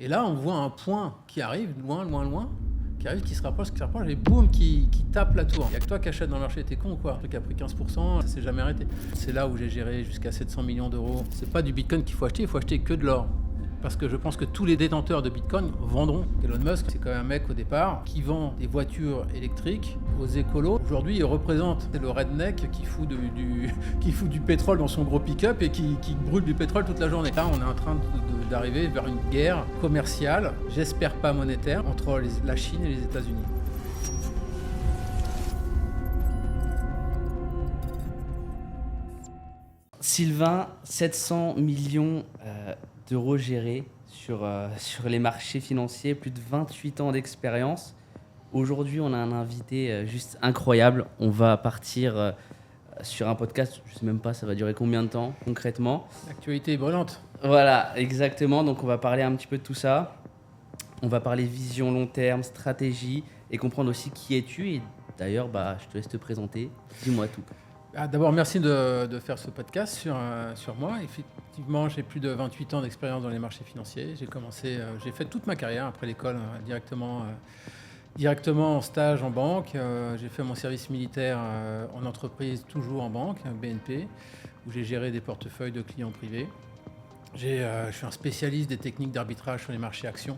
Et là, on voit un point qui arrive, loin, qui se rapproche, et boum, qui tape la tour. Il n'y a que toi qui achètes dans le marché, t'es con ou quoi? Le truc a pris 15%, ça s'est jamais arrêté. C'est là où j'ai géré jusqu'à 700 millions d'euros. C'est pas du Bitcoin qu'il faut acheter, il faut acheter que de l'or. Parce que je pense que tous les détenteurs de Bitcoin vendront. Elon Musk, c'est quand même un mec au départ qui vend des voitures électriques aux écolos. Aujourd'hui, il représente le redneck qui fout du pétrole dans son gros pick-up et qui brûle du pétrole toute la journée. Là, on est en train d'arriver vers une guerre commerciale, j'espère pas monétaire, entre la Chine et les États-Unis. Sylvain, 700 millions d'euros gérés sur les marchés financiers, plus de 28 ans d'expérience. Aujourd'hui, on a un invité juste incroyable. On va partir sur un podcast, je ne sais même pas, ça va durer combien de temps concrètement. L'actualité est brûlante. Voilà, exactement. Donc, on va parler un petit peu de tout ça. On va parler vision long terme, stratégie et comprendre aussi qui es-tu. Et d'ailleurs, je te laisse te présenter. Dis-moi tout. D'abord, merci de faire ce podcast sur moi. Effectivement, j'ai plus de 28 ans d'expérience dans les marchés financiers. J'ai fait toute ma carrière après l'école directement en stage en banque. J'ai fait mon service militaire en entreprise, toujours en banque, BNP, où j'ai géré des portefeuilles de clients privés. Je suis un spécialiste des techniques d'arbitrage sur les marchés actions,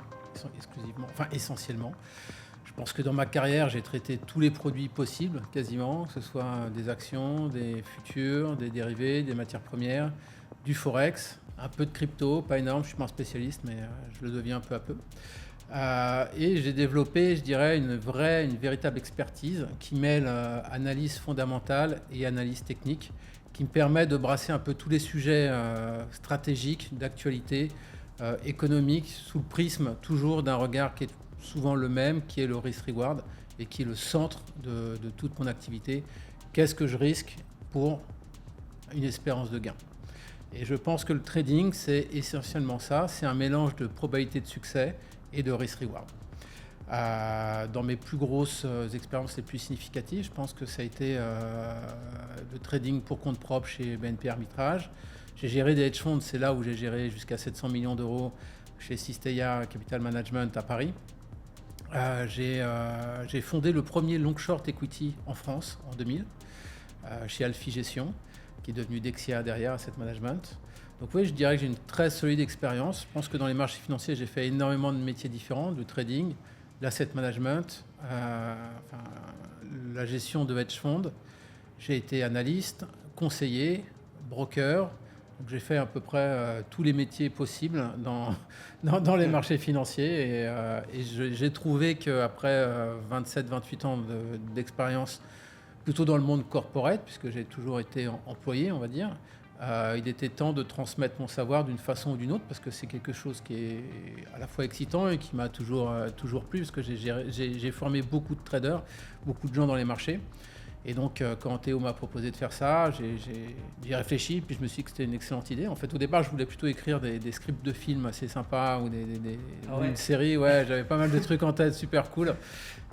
essentiellement. Je pense que dans ma carrière, j'ai traité tous les produits possibles, quasiment, que ce soit des actions, des futurs, des dérivés, des matières premières, du forex, un peu de crypto, pas énorme, je ne suis pas un spécialiste, mais je le deviens peu à peu. Et j'ai développé, je dirais, une véritable expertise qui mêle analyse fondamentale et analyse technique, qui me permet de brasser un peu tous les sujets stratégiques, d'actualité, économique, sous le prisme toujours d'un regard qui est souvent le même, qui est le risk-reward et qui est le centre de toute mon activité. Qu'est-ce que je risque pour une espérance de gain? Et je pense que le trading, c'est essentiellement ça, c'est un mélange de probabilité de succès et de risk-reward. Dans mes plus grosses expériences les plus significatives, je pense que ça a été le trading pour compte propre chez BNP Arbitrage. J'ai géré des hedge funds, c'est là où j'ai géré jusqu'à 700 millions d'euros chez Sisteia Capital Management à Paris. J'ai fondé le premier long short equity en France en 2000 chez Alphi Gestion, qui est devenu Dexia derrière Asset Management. Donc oui, je dirais que j'ai une très solide expérience. Je pense que dans les marchés financiers, j'ai fait énormément de métiers différents, du trading, l'asset management, la gestion de hedge funds. J'ai été analyste, conseiller, broker. Donc j'ai fait à peu près tous les métiers possibles dans les marchés financiers et j'ai trouvé qu'après 27-28 ans d'expérience plutôt dans le monde corporate, puisque j'ai toujours été employé, on va dire, il était temps de transmettre mon savoir d'une façon ou d'une autre, parce que c'est quelque chose qui est à la fois excitant et qui m'a toujours plu, parce que j'ai formé beaucoup de traders, beaucoup de gens dans les marchés. Et donc, quand Théo m'a proposé de faire ça, j'ai réfléchi, puis je me suis dit que c'était une excellente idée. En fait, au départ, je voulais plutôt écrire des scripts de films assez sympas ou une série. Ouais, j'avais pas mal de trucs en tête, super cool.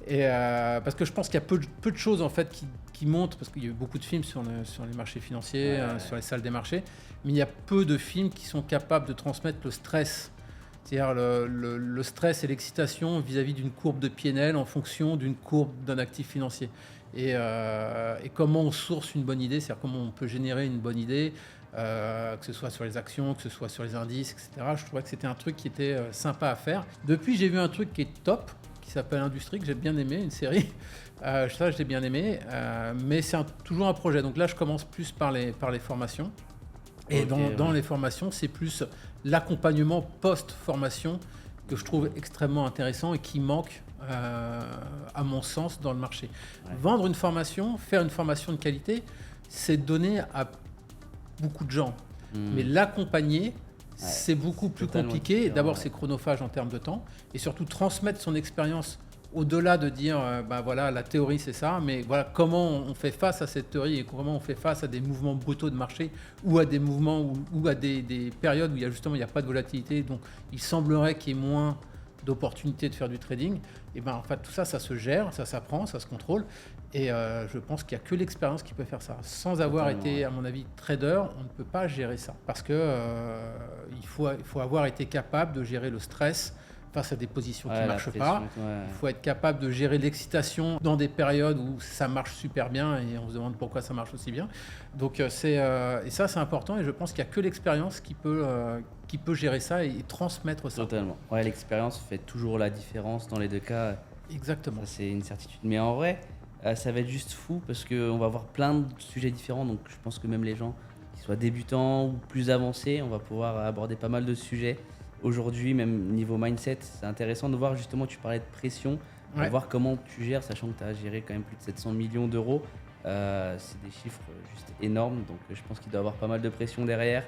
Et parce que je pense qu'il y a peu de choses en fait qui montrent, parce qu'il y a eu beaucoup de films sur les marchés financiers, sur les salles des marchés, mais il y a peu de films qui sont capables de transmettre le stress. C'est-à-dire le stress et l'excitation vis-à-vis d'une courbe de PNL en fonction d'une courbe d'un actif financier. Et comment on source une bonne idée, c'est-à-dire comment on peut générer une bonne idée, que ce soit sur les actions, que ce soit sur les indices, etc. Je trouvais que c'était un truc qui était sympa à faire. Depuis, j'ai vu un truc qui est top, qui s'appelle Industrie, que j'ai bien aimé, une série. Ça, j'ai bien aimé, mais c'est toujours un projet. Donc là, je commence plus par les formations. Et dans les formations, c'est plus l'accompagnement post-formation que je trouve extrêmement intéressant et qui manque, à mon sens, dans le marché. Ouais. Vendre une formation, faire une formation de qualité, c'est donner à beaucoup de gens. Mais l'accompagner, c'est beaucoup plus compliqué. D'abord, c'est chronophage en termes de temps. Et surtout, transmettre son expérience au-delà de dire, voilà, la théorie, c'est ça. Mais voilà, comment on fait face à cette théorie et comment on fait face à des mouvements brutaux de marché ou à des mouvements ou à des périodes où il n'y a pas de volatilité. Donc, il semblerait qu'il y ait moins d'opportunités de faire du trading. Et en fait, tout ça, ça se gère, ça s'apprend, ça se contrôle. Et je pense qu'il n'y a que l'expérience qui peut faire ça. Sans avoir été, à mon avis, trader, on ne peut pas gérer ça. Parce que il faut avoir été capable de gérer le stress face à des positions qui ne marchent pas. Il faut être capable de gérer l'excitation dans des périodes où ça marche super bien et on se demande pourquoi ça marche aussi bien. Donc et ça, c'est important et je pense qu'il n'y a que l'expérience qui peut gérer ça et transmettre ça. Totalement. Ouais, l'expérience fait toujours la différence dans les deux cas. Exactement. Ça, c'est une certitude. Mais en vrai, ça va être juste fou parce qu'on va avoir plein de sujets différents. Donc je pense que même les gens qui soient débutants ou plus avancés, on va pouvoir aborder pas mal de sujets. Aujourd'hui, même niveau mindset, c'est intéressant de voir justement, tu parlais de pression, de voir comment tu gères, sachant que tu as géré quand même plus de 700 millions d'euros. C'est des chiffres juste énormes, donc je pense qu'il doit y avoir pas mal de pression derrière.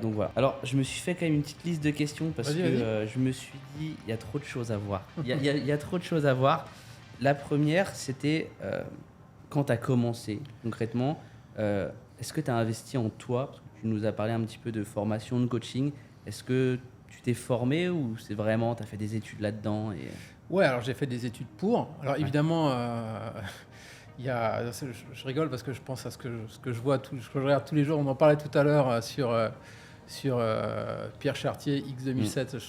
Donc voilà. Alors, je me suis fait quand même une petite liste de questions parce que je me suis dit, il y a trop de choses à voir. Il y a trop de choses à voir. La première, c'était quand tu as commencé concrètement, est-ce que tu as investi en toi? Parce que tu nous as parlé un petit peu de formation, de coaching. Est-ce que tu t'es formé ou c'est vraiment, tu as fait des études là-dedans Ouais, alors j'ai fait des études pour. Alors évidemment, je rigole parce que je pense à ce que je vois, ce que je regarde tous les jours. On en parlait tout à l'heure sur Pierre Chartier, X2007.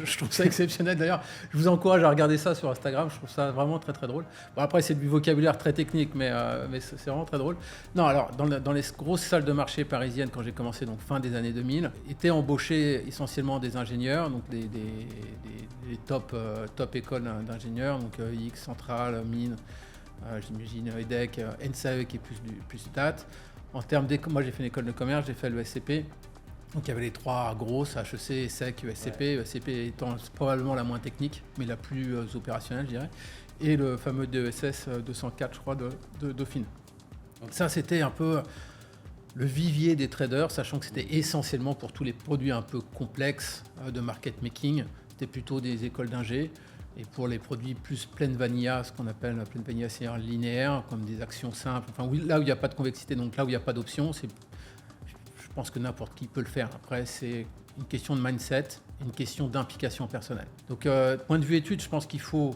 Je trouve ça exceptionnel. D'ailleurs, je vous encourage à regarder ça sur Instagram. Je trouve ça vraiment très, très drôle. Bon, après, c'est du vocabulaire très technique, mais c'est vraiment très drôle. Non, alors, dans les grosses salles de marché parisiennes, quand j'ai commencé, donc fin des années 2000, étaient embauchés essentiellement des ingénieurs, donc des top écoles d'ingénieurs, donc X, Centrale, Mines, j'imagine EDEC, NSAE qui est plus stat. En termes moi, j'ai fait une école de commerce, j'ai fait le SCP. Donc il y avait les trois grosses, HEC, ESSEC, ESCP, ESCP étant probablement la moins technique, mais la plus opérationnelle, je dirais, et le fameux DESS 204, je crois, de Dauphine. Okay. Ça, c'était un peu le vivier des traders, sachant que c'était essentiellement pour tous les produits un peu complexes de market making. C'était plutôt des écoles d'ingé. Et pour les produits plus pleine vanilla, ce qu'on appelle pleine vanilla, c'est-à-dire linéaire, comme des actions simples, enfin, là où il n'y a pas de convexité, donc là où il n'y a pas d'option, je pense que n'importe qui peut le faire. Après, c'est une question de mindset, une question d'implication personnelle. Donc, point de vue études, je pense qu'il faut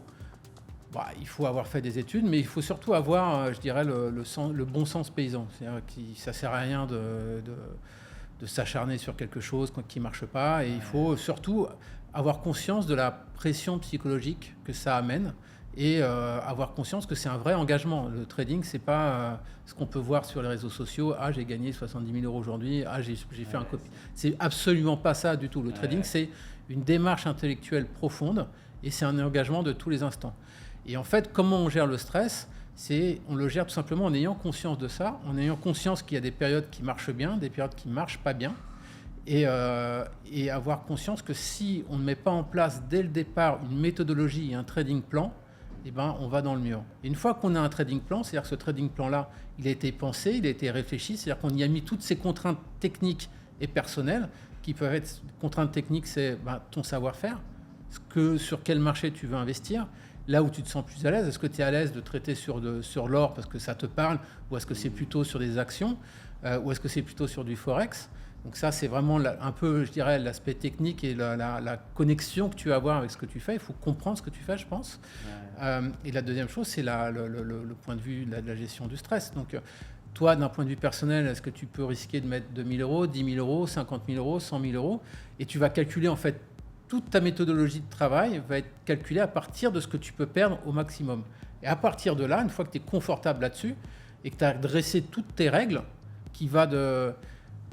avoir fait des études, mais il faut surtout avoir, je dirais, le bon sens paysan. C'est-à-dire que ça ne sert à rien de s'acharner sur quelque chose qui ne marche pas. Et il faut surtout avoir conscience de la pression psychologique que ça amène et avoir conscience que c'est un vrai engagement. Le trading, c'est pas ce qu'on peut voir sur les réseaux sociaux. Ah, j'ai gagné 70 000 euros aujourd'hui. Ah, j'ai fait un copie. C'est absolument pas ça du tout. Le trading, c'est une démarche intellectuelle profonde et c'est un engagement de tous les instants. Et en fait, comment on gère le stress? On le gère tout simplement en ayant conscience de ça, en ayant conscience qu'il y a des périodes qui marchent bien, des périodes qui ne marchent pas bien. Et avoir conscience que si on ne met pas en place dès le départ une méthodologie et un trading plan, eh ben, on va dans le mur. Et une fois qu'on a un trading plan, c'est-à-dire que ce trading plan-là, il a été pensé, il a été réfléchi, c'est-à-dire qu'on y a mis toutes ces contraintes techniques et personnelles, qui peuvent être contraintes techniques, c'est ton savoir-faire, sur quel marché tu veux investir, là où tu te sens plus à l'aise. Est-ce que tu es à l'aise de traiter sur l'or parce que ça te parle, ou est-ce que c'est plutôt sur des actions, ou est-ce que c'est plutôt sur du forex? Donc ça, c'est vraiment un peu, je dirais, l'aspect technique et la connexion que tu vas avoir avec ce que tu fais. Il faut comprendre ce que tu fais, je pense. Et la deuxième chose, c'est le point de vue de la gestion du stress. Donc, toi, d'un point de vue personnel, est-ce que tu peux risquer de mettre 2 000 euros, 10 000 euros, 50 000 euros, 100 000 euros? Et tu vas calculer, en fait, toute ta méthodologie de travail va être calculée à partir de ce que tu peux perdre au maximum. Et à partir de là, une fois que tu es confortable là-dessus et que tu as dressé toutes tes règles, qui va de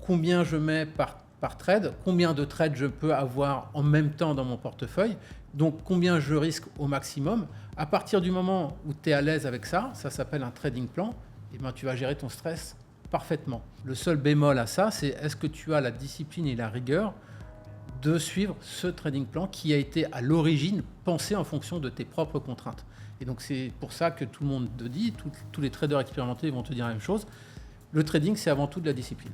combien je mets par trade, combien de trades je peux avoir en même temps dans mon portefeuille, donc combien je risque au maximum. À partir du moment où tu es à l'aise avec ça, ça s'appelle un trading plan, et tu vas gérer ton stress parfaitement. Le seul bémol à ça, c'est est-ce que tu as la discipline et la rigueur de suivre ce trading plan qui a été à l'origine pensé en fonction de tes propres contraintes. Et donc c'est pour ça que tout le monde te dit, tous les traders expérimentés vont te dire la même chose, le trading c'est avant tout de la discipline.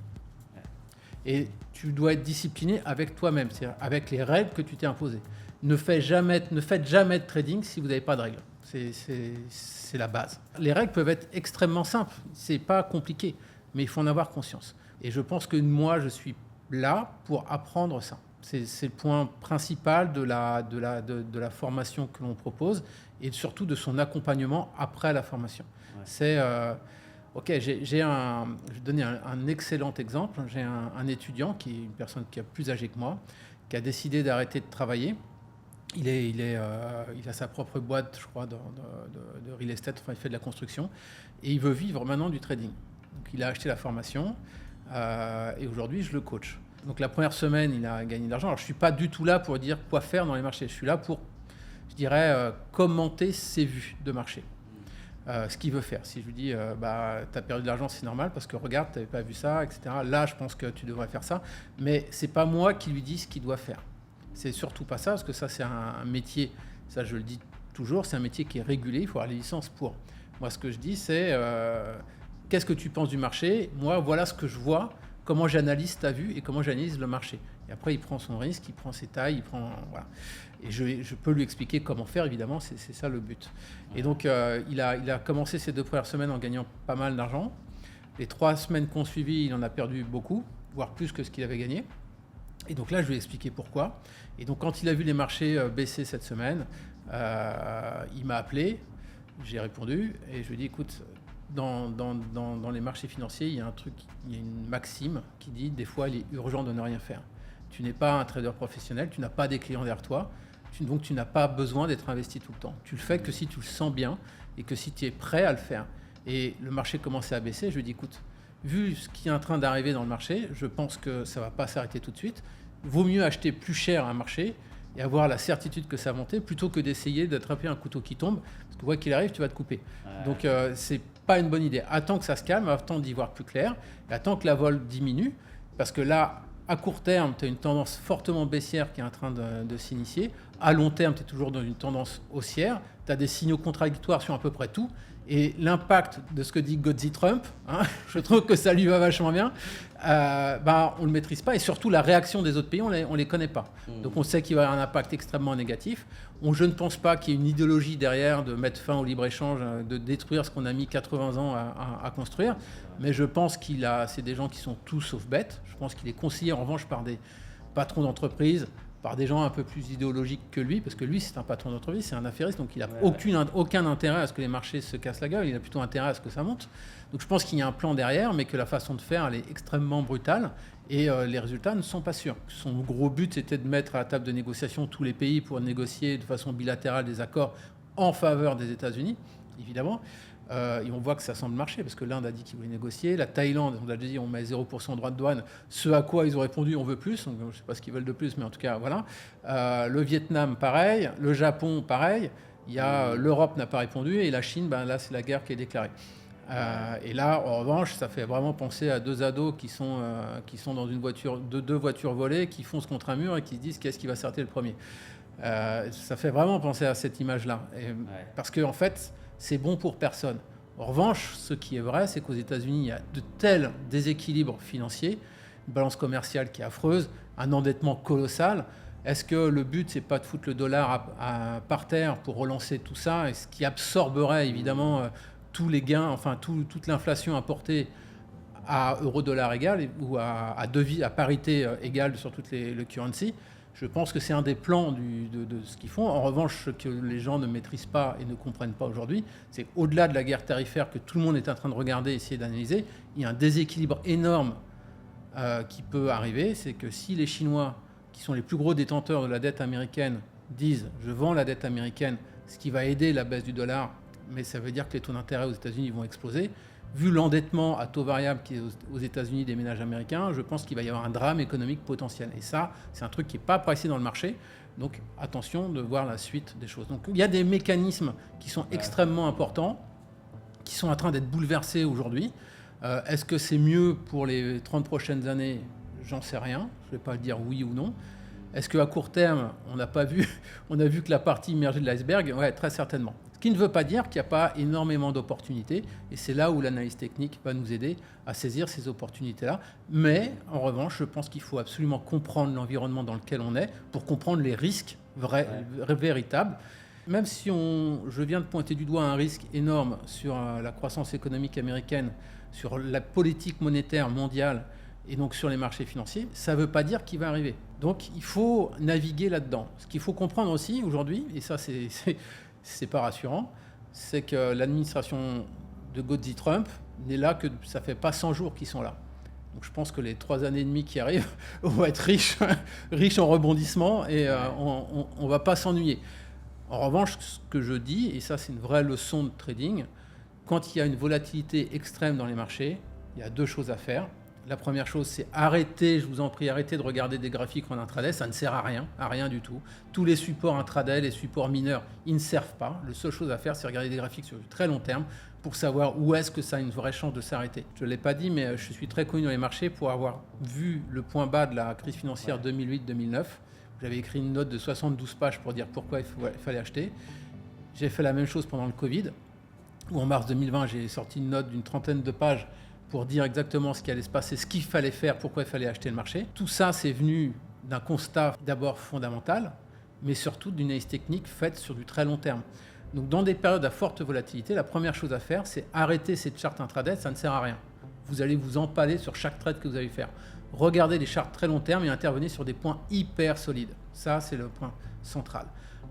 Et tu dois être discipliné avec toi-même, c'est-à-dire avec les règles que tu t'es imposées. Ne faites jamais de trading si vous n'avez pas de règles. C'est la base. Les règles peuvent être extrêmement simples, c'est pas compliqué, mais il faut en avoir conscience. Et je pense que moi, je suis là pour apprendre ça. C'est le point principal de la formation que l'on propose et surtout de son accompagnement après la formation. Ouais. C'est... ok, je vais donner un excellent exemple. J'ai un étudiant qui est une personne qui est plus âgée que moi, qui a décidé d'arrêter de travailler. Il a sa propre boîte, je crois, de real estate, enfin il fait de la construction, et il veut vivre maintenant du trading. Donc il a acheté la formation, et aujourd'hui je le coach. Donc la première semaine, il a gagné de l'argent. Alors je ne suis pas du tout là pour dire quoi faire dans les marchés, je suis là pour, je dirais, commenter ses vues de marché. Ce qu'il veut faire. Si je lui dis, tu as perdu de l'argent, c'est normal, parce que regarde, tu n'avais pas vu ça, etc. Là, je pense que tu devrais faire ça. Mais ce n'est pas moi qui lui dis ce qu'il doit faire. C'est surtout pas ça, parce que ça, c'est un métier, ça je le dis toujours, c'est un métier qui est régulé, il faut avoir les licences pour. Moi, ce que je dis, c'est, qu'est-ce que tu penses du marché ? Moi, voilà ce que je vois, comment j'analyse ta vue et comment j'analyse le marché. Et après, il prend son risque, il prend ses tailles, voilà. Et je peux lui expliquer comment faire, évidemment, c'est ça le but. Et donc, il a commencé ces 2 premières semaines en gagnant pas mal d'argent. Les 3 semaines qu'on suivi, il en a perdu beaucoup, voire plus que ce qu'il avait gagné. Et donc là, je lui ai expliqué pourquoi. Et donc, quand il a vu les marchés baisser cette semaine, il m'a appelé, j'ai répondu, et je lui ai dit, écoute, dans les marchés financiers, il y a une maxime qui dit, des fois, il est urgent de ne rien faire. Tu n'es pas un trader professionnel, tu n'as pas des clients derrière toi, donc tu n'as pas besoin d'être investi tout le temps. Tu le fais que si tu le sens bien et que si tu es prêt à le faire. Et le marché commençait à baisser, je lui ai dit, écoute, vu ce qui est en train d'arriver dans le marché, je pense que ça ne va pas s'arrêter tout de suite. Vaut mieux acheter plus cher un marché et avoir la certitude que ça va monter plutôt que d'essayer d'attraper un couteau qui tombe, parce que quoi qu'il arrive, tu vas te couper. Ouais. Donc c'est pas une bonne idée. Attends que ça se calme, attends d'y voir plus clair, attends que la vol diminue, parce que là, à court terme, tu as une tendance fortement baissière qui est en train de s'initier. À long terme, tu es toujours dans une tendance haussière. Tu as des signaux contradictoires sur à peu près tout. Et l'impact de ce que dit Godzi Trump, je trouve que ça lui va vachement bien, on ne le maîtrise pas. Et surtout, la réaction des autres pays, on ne les connaît pas. Donc on sait qu'il va y avoir un impact extrêmement négatif. Je ne pense pas qu'il y ait une idéologie derrière de mettre fin au libre-échange, de détruire ce qu'on a mis 80 ans à construire. Mais je pense c'est des gens qui sont tous sauf bêtes. Je pense qu'il est conseillé en revanche par des patrons d'entreprise, par des gens un peu plus idéologiques que lui, parce que lui, c'est un patron d'entreprise, c'est un affairiste, donc il n'a aucun intérêt à ce que les marchés se cassent la gueule, il a plutôt intérêt à ce que ça monte. Donc je pense qu'il y a un plan derrière, mais que la façon de faire, elle est extrêmement brutale, et les résultats ne sont pas sûrs. Son gros but, c'était de mettre à la table de négociation tous les pays pour négocier de façon bilatérale des accords en faveur des États-Unis, évidemment. Et on voit que ça semble marcher, parce que l'Inde a dit qu'il voulait négocier. La Thaïlande, on a dit on met 0% de droit de douane, ce à quoi ils ont répondu on veut plus. Donc, je ne sais pas ce qu'ils veulent de plus, mais en tout cas, voilà. Le Vietnam, pareil. Le Japon, pareil. L'Europe n'a pas répondu. Et la Chine, là, c'est la guerre qui est déclarée. Et là, en revanche, ça fait vraiment penser à 2 ados qui sont dans une voiture, deux voitures volées, qui foncent contre un mur et qui se disent qu'est-ce qui va s'arrêter le premier. Ça fait vraiment penser à cette image-là. Parce qu'en fait, c'est bon pour personne. En revanche, ce qui est vrai, c'est qu'aux États-Unis, il y a de tels déséquilibres financiers, une balance commerciale qui est affreuse, un endettement colossal. Est-ce que le but, c'est pas de foutre le dollar par terre pour relancer tout ça, et ce qui absorberait évidemment tous les gains, enfin toute l'inflation apportée à euro-dollar égal ou à parité égale sur toutes le currency? Je pense que c'est un des plans de ce qu'ils font. En revanche, ce que les gens ne maîtrisent pas et ne comprennent pas aujourd'hui, c'est qu'au-delà de la guerre tarifaire que tout le monde est en train de regarder, essayer d'analyser, il y a un déséquilibre énorme qui peut arriver. C'est que si les Chinois, qui sont les plus gros détenteurs de la dette américaine, disent « je vends la dette américaine », ce qui va aider la baisse du dollar, mais ça veut dire que les taux d'intérêt aux États-Unis vont exploser. Vu l'endettement à taux variable qui est aux États-Unis des ménages américains, je pense qu'il va y avoir un drame économique potentiel. Et ça, c'est un truc qui n'est pas pricé dans le marché. Donc attention de voir la suite des choses. Donc il y a des mécanismes qui sont extrêmement importants, qui sont en train d'être bouleversés aujourd'hui. Est-ce que c'est mieux pour les 30 prochaines années? J'en sais rien. Je ne vais pas dire oui ou non. Est-ce qu'à court terme, on a vu que la partie immergée de l'iceberg? Ouais, très certainement. Ce qui ne veut pas dire qu'il n'y a pas énormément d'opportunités, et c'est là où l'analyse technique va nous aider à saisir ces opportunités-là. Mais en revanche, je pense qu'il faut absolument comprendre l'environnement dans lequel on est pour comprendre les risques véritables. Même si je viens de pointer du doigt un risque énorme sur la croissance économique américaine, sur la politique monétaire mondiale, et donc sur les marchés financiers, ça ne veut pas dire qu'il va arriver. Donc il faut naviguer là-dedans. Ce qu'il faut comprendre aussi aujourd'hui, et ça c'est pas rassurant, c'est que l'administration de Godzi Trump n'est là que ça fait pas 100 jours qu'ils sont là. Donc je pense que les 3 années et demie qui arrivent vont être riches en rebondissements et on ne va pas s'ennuyer. En revanche, ce que je dis, et ça c'est une vraie leçon de trading, quand il y a une volatilité extrême dans les marchés, il y a 2 choses à faire. La première chose, c'est arrêtez, je vous en prie, arrêtez de regarder des graphiques en intraday, ça ne sert à rien du tout. Tous les supports intraday, les supports mineurs, ils ne servent pas. La seule chose à faire, c'est regarder des graphiques sur du très long terme pour savoir où est-ce que ça a une vraie chance de s'arrêter. Je ne l'ai pas dit, mais je suis très connu dans les marchés pour avoir vu le point bas de la crise financière 2008-2009. J'avais écrit une note de 72 pages pour dire pourquoi il fallait acheter. J'ai fait la même chose pendant le Covid, où en mars 2020, j'ai sorti une note d'une 30aine de pages pour dire exactement ce qui allait se passer, ce qu'il fallait faire, pourquoi il fallait acheter le marché. Tout ça, c'est venu d'un constat d'abord fondamental, mais surtout d'une analyse technique faite sur du très long terme. Donc dans des périodes à forte volatilité, la première chose à faire, c'est arrêter cette charte intraday, ça ne sert à rien. Vous allez vous empaler sur chaque trade que vous allez faire. Regardez les chartes très long terme et intervenez sur des points hyper solides. Ça, c'est le point central.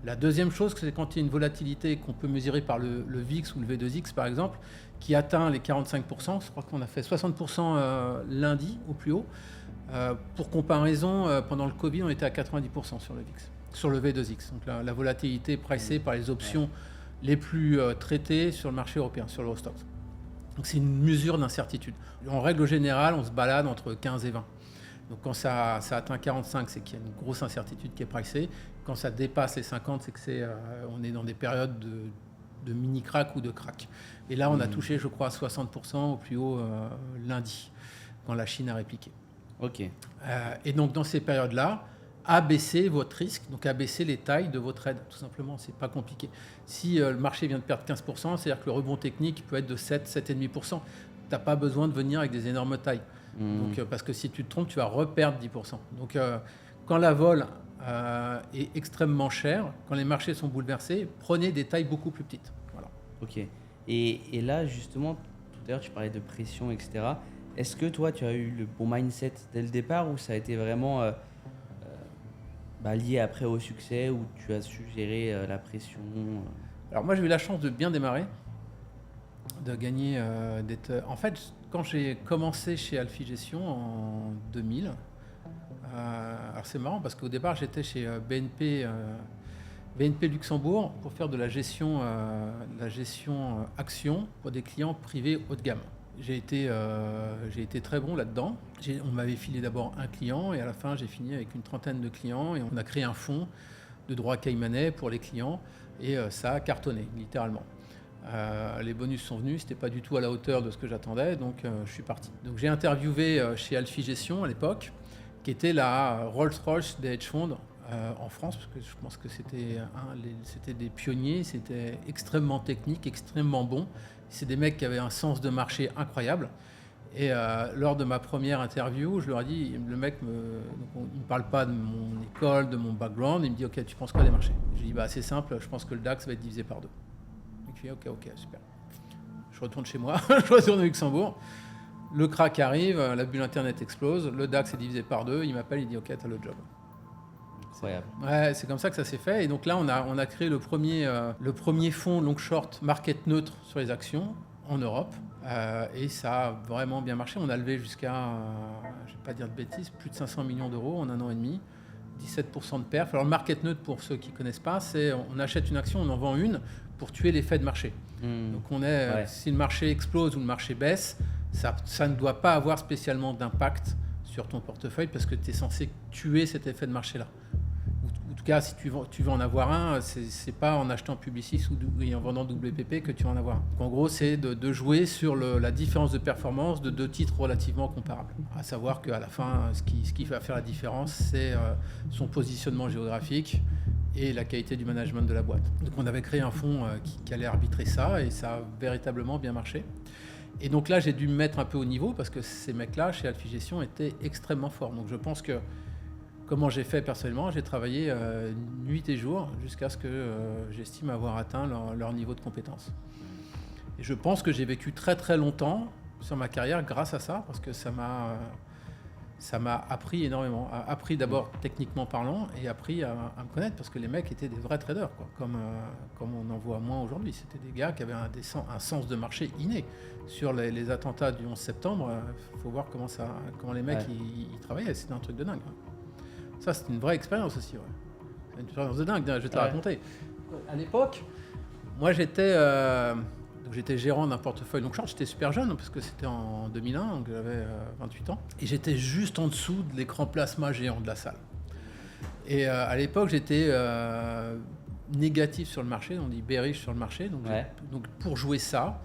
La deuxième chose, c'est quand il y a une volatilité qu'on peut mesurer par le VIX ou le V2X par exemple, qui atteint les 45%, je crois qu'on a fait 60% lundi au plus haut. Pour comparaison, pendant le Covid, on était à 90% sur le VIX, sur le V2X. Donc la volatilité pricée par les options les plus traitées sur le marché européen, sur l'Eurostoxx. Donc c'est une mesure d'incertitude. En règle générale, on se balade entre 15 et 20. Donc quand ça atteint 45, c'est qu'il y a une grosse incertitude qui est pricée. Quand ça dépasse les 50, c'est que on est dans des périodes de mini-crack ou de crack. Et là, on a touché, je crois, 60% au plus haut lundi, quand la Chine a répliqué. Ok. Et donc, dans ces périodes-là, abaissez votre risque, donc abaissez les tailles de vos trades, tout simplement. C'est pas compliqué. Si le marché vient de perdre 15%, c'est-à-dire que le rebond technique peut être de 7,5%. Tu n'as pas besoin de venir avec des énormes tailles. Donc, parce que si tu te trompes, tu vas reperdre 10%. Donc, quand la vol est extrêmement chère, quand les marchés sont bouleversés, prenez des tailles beaucoup plus petites. Voilà. Ok. Et là, justement, tout à l'heure, tu parlais de pression, etc. Est-ce que toi, tu as eu le bon mindset dès le départ ou ça a été vraiment lié après au succès, où tu as su gérer la pression Alors moi, j'ai eu la chance de bien démarrer, de gagner, d'être... En fait, quand j'ai commencé chez Alphi Gestion en 2000, alors c'est marrant parce qu'au départ, j'étais chez BNP Luxembourg pour faire de la gestion action pour des clients privés haut de gamme. J'ai été très bon là-dedans. On m'avait filé d'abord un client et à la fin, j'ai fini avec une 30aine de clients et on a créé un fonds de droit caymanais pour les clients et ça a cartonné, littéralement. Les bonus sont venus, c'était pas du tout à la hauteur de ce que j'attendais, donc je suis parti. Donc j'ai interviewé chez Alphi Gestion à l'époque, qui était la Rolls-Royce des hedge funds en France, parce que je pense que c'était des pionniers, c'était extrêmement technique, extrêmement bon. C'est des mecs qui avaient un sens de marché incroyable. Et lors de ma première interview, je leur ai dit, le mec il ne me parle pas de mon école, de mon background, il me dit, ok, tu penses quoi des marchés? Je lui dis, c'est simple, je pense que le DAX va être divisé par 2. Donc je dis, ok, super. Je retourne chez moi, je retourne au Luxembourg. Le crack arrive, la bulle Internet explose, le DAX est divisé par 2, il m'appelle, il dit, ok, t'as le job. Incroyable. Ouais, c'est comme ça que ça s'est fait. Et donc là, on a créé le premier fonds long short market neutre sur les actions en Europe. Et ça a vraiment bien marché. On a levé jusqu'à, je ne vais pas dire de bêtises, plus de 500 millions d'euros en 1 an et demi. 17% de perf. Alors le market neutre, pour ceux qui ne connaissent pas, c'est on achète une action, on en vend une pour tuer l'effet de marché. Donc si le marché explose ou le marché baisse, ça ne doit pas avoir spécialement d'impact sur ton portefeuille parce que tu es censé tuer cet effet de marché-là. En tout cas, si tu veux en avoir un, c'est pas en achetant Publicis ou en vendant WPP que tu vas en avoir un. Donc, en gros, c'est de jouer sur la différence de performance de 2 titres relativement comparables. À savoir qu'à la fin, ce qui va faire la différence, c'est son positionnement géographique et la qualité du management de la boîte. Donc on avait créé un fonds qui allait arbitrer ça et ça a véritablement bien marché. Et donc là, j'ai dû me mettre un peu au niveau parce que ces mecs-là, chez Alphi Gestion, étaient extrêmement forts. Donc je pense que, comment j'ai fait personnellement, j'ai travaillé nuit et jour jusqu'à ce que j'estime avoir atteint leur niveau de compétence. Et je pense que j'ai vécu très très longtemps sur ma carrière grâce à ça, parce que ça m'a ça m'a appris énormément. Appris d'abord techniquement parlant et appris à me connaître parce que les mecs étaient des vrais traders, quoi, comme on en voit moins aujourd'hui. C'était des gars qui avaient un sens de marché inné. Sur les attentats du 11 septembre, il faut voir comment les mecs ils travaillaient. C'était un truc de dingue. Ça, c'était une vraie expérience aussi. Ouais. C'est une expérience de dingue, je vais te la raconter. À l'époque, moi j'étais gérant d'un portefeuille long short, j'étais super jeune parce que c'était en 2001, donc j'avais 28 ans. Et j'étais juste en dessous de l'écran plasma géant de la salle. Et à l'époque, j'étais négatif sur le marché, on dit bearish sur le marché. Donc pour jouer ça,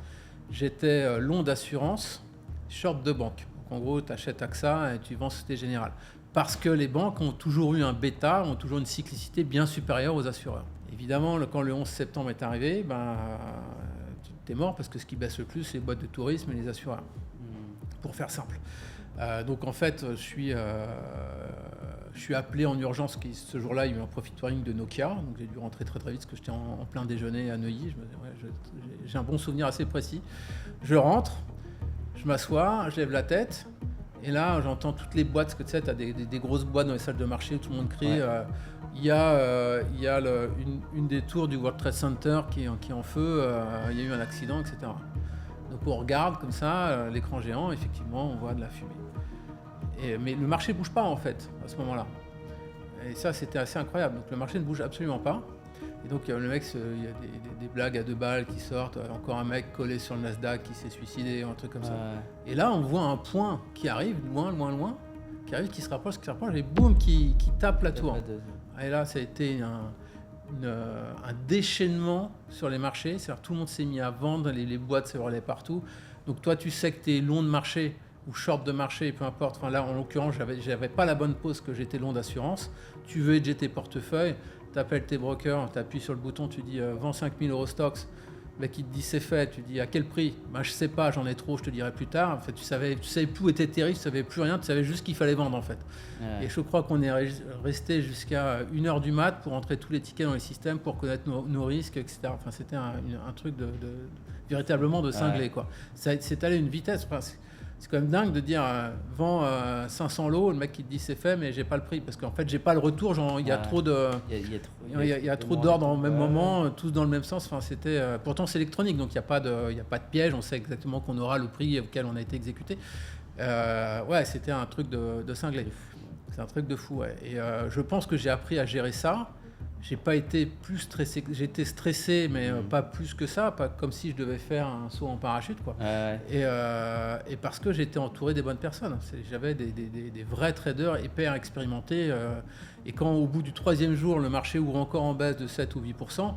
j'étais long d'assurance, short de banque. Donc en gros, tu achètes AXA et tu vends Société Générale. Parce que les banques ont toujours eu un bêta, ont toujours une cyclicité bien supérieure aux assureurs. Évidemment, quand le 11 septembre est arrivé, t'es mort parce que ce qui baisse le plus, c'est les boîtes de tourisme et les assureurs. Pour faire simple. Donc en fait, je suis appelé en urgence. Ce jour-là, il y a eu un profit warning de Nokia. Donc j'ai dû rentrer très très vite parce que j'étais en plein déjeuner à Neuilly. J'ai un bon souvenir assez précis. Je rentre, je m'assois, je lève la tête. Et là, j'entends toutes les boîtes, parce que tu sais, tu as des grosses boîtes dans les salles de marché où tout le monde crie. Il y a une des tours du World Trade Center qui est en feu, il y a eu un accident, etc. Donc on regarde comme ça, l'écran géant, effectivement, on voit de la fumée. Mais le marché ne bouge pas en fait, à ce moment-là. Et ça, c'était assez incroyable. Donc le marché ne bouge absolument pas. Et donc le mec, il y a des blagues à 2 balles qui sortent, encore un mec collé sur le Nasdaq qui s'est suicidé, un truc comme ça. Et là, on voit un point qui arrive, loin, qui arrive, qui se rapproche, et boum, qui tape la tour. Et là, ça a été un déchaînement sur les marchés, c'est-à-dire tout le monde s'est mis à vendre, les boîtes se relaient partout. Donc toi, tu sais que tu es long de marché ou short de marché, peu importe. Enfin là, en l'occurrence, j'avais pas la bonne pose que j'étais long d'assurance. Tu veux hedger tes portefeuilles, tu appelles tes brokers, tu appuies sur le bouton, tu dis vends 5000 € stocks. Le mec il te dit c'est fait, tu dis à quel prix? Je sais pas, j'en ai trop, je te dirai plus tard. En fait, tu savais plus où était tes risques, tu savais plus rien, tu savais juste qu'il fallait vendre en fait. Et je crois qu'on est resté jusqu'à 1h du mat pour entrer tous les tickets dans les systèmes, pour connaître nos risques, etc. Enfin, c'était un truc véritablement de cinglé quoi. C'est allé à une vitesse. Enfin, c'est quand même dingue de dire vends 500 lots, le mec qui te dit c'est fait mais j'ai pas le prix parce qu'en fait j'ai pas le retour, il y a trop de il y a trop d'ordres en même moment, tous dans le même sens. Enfin c'était pourtant c'est électronique donc il y a pas de piège, on sait exactement qu'on aura le prix auquel on a été exécuté. C'était un truc de cinglé. C'est un truc de fou ouais. Et je pense que j'ai appris à gérer ça. J'ai pas été plus stressé, j'étais stressé mais pas plus que ça, pas comme si je devais faire un saut en parachute quoi. Et parce que j'étais entouré des bonnes personnes. J'avais des vrais traders hyper expérimentés et quand au bout du 3e jour le marché ouvre encore en baisse de 7 ou 8%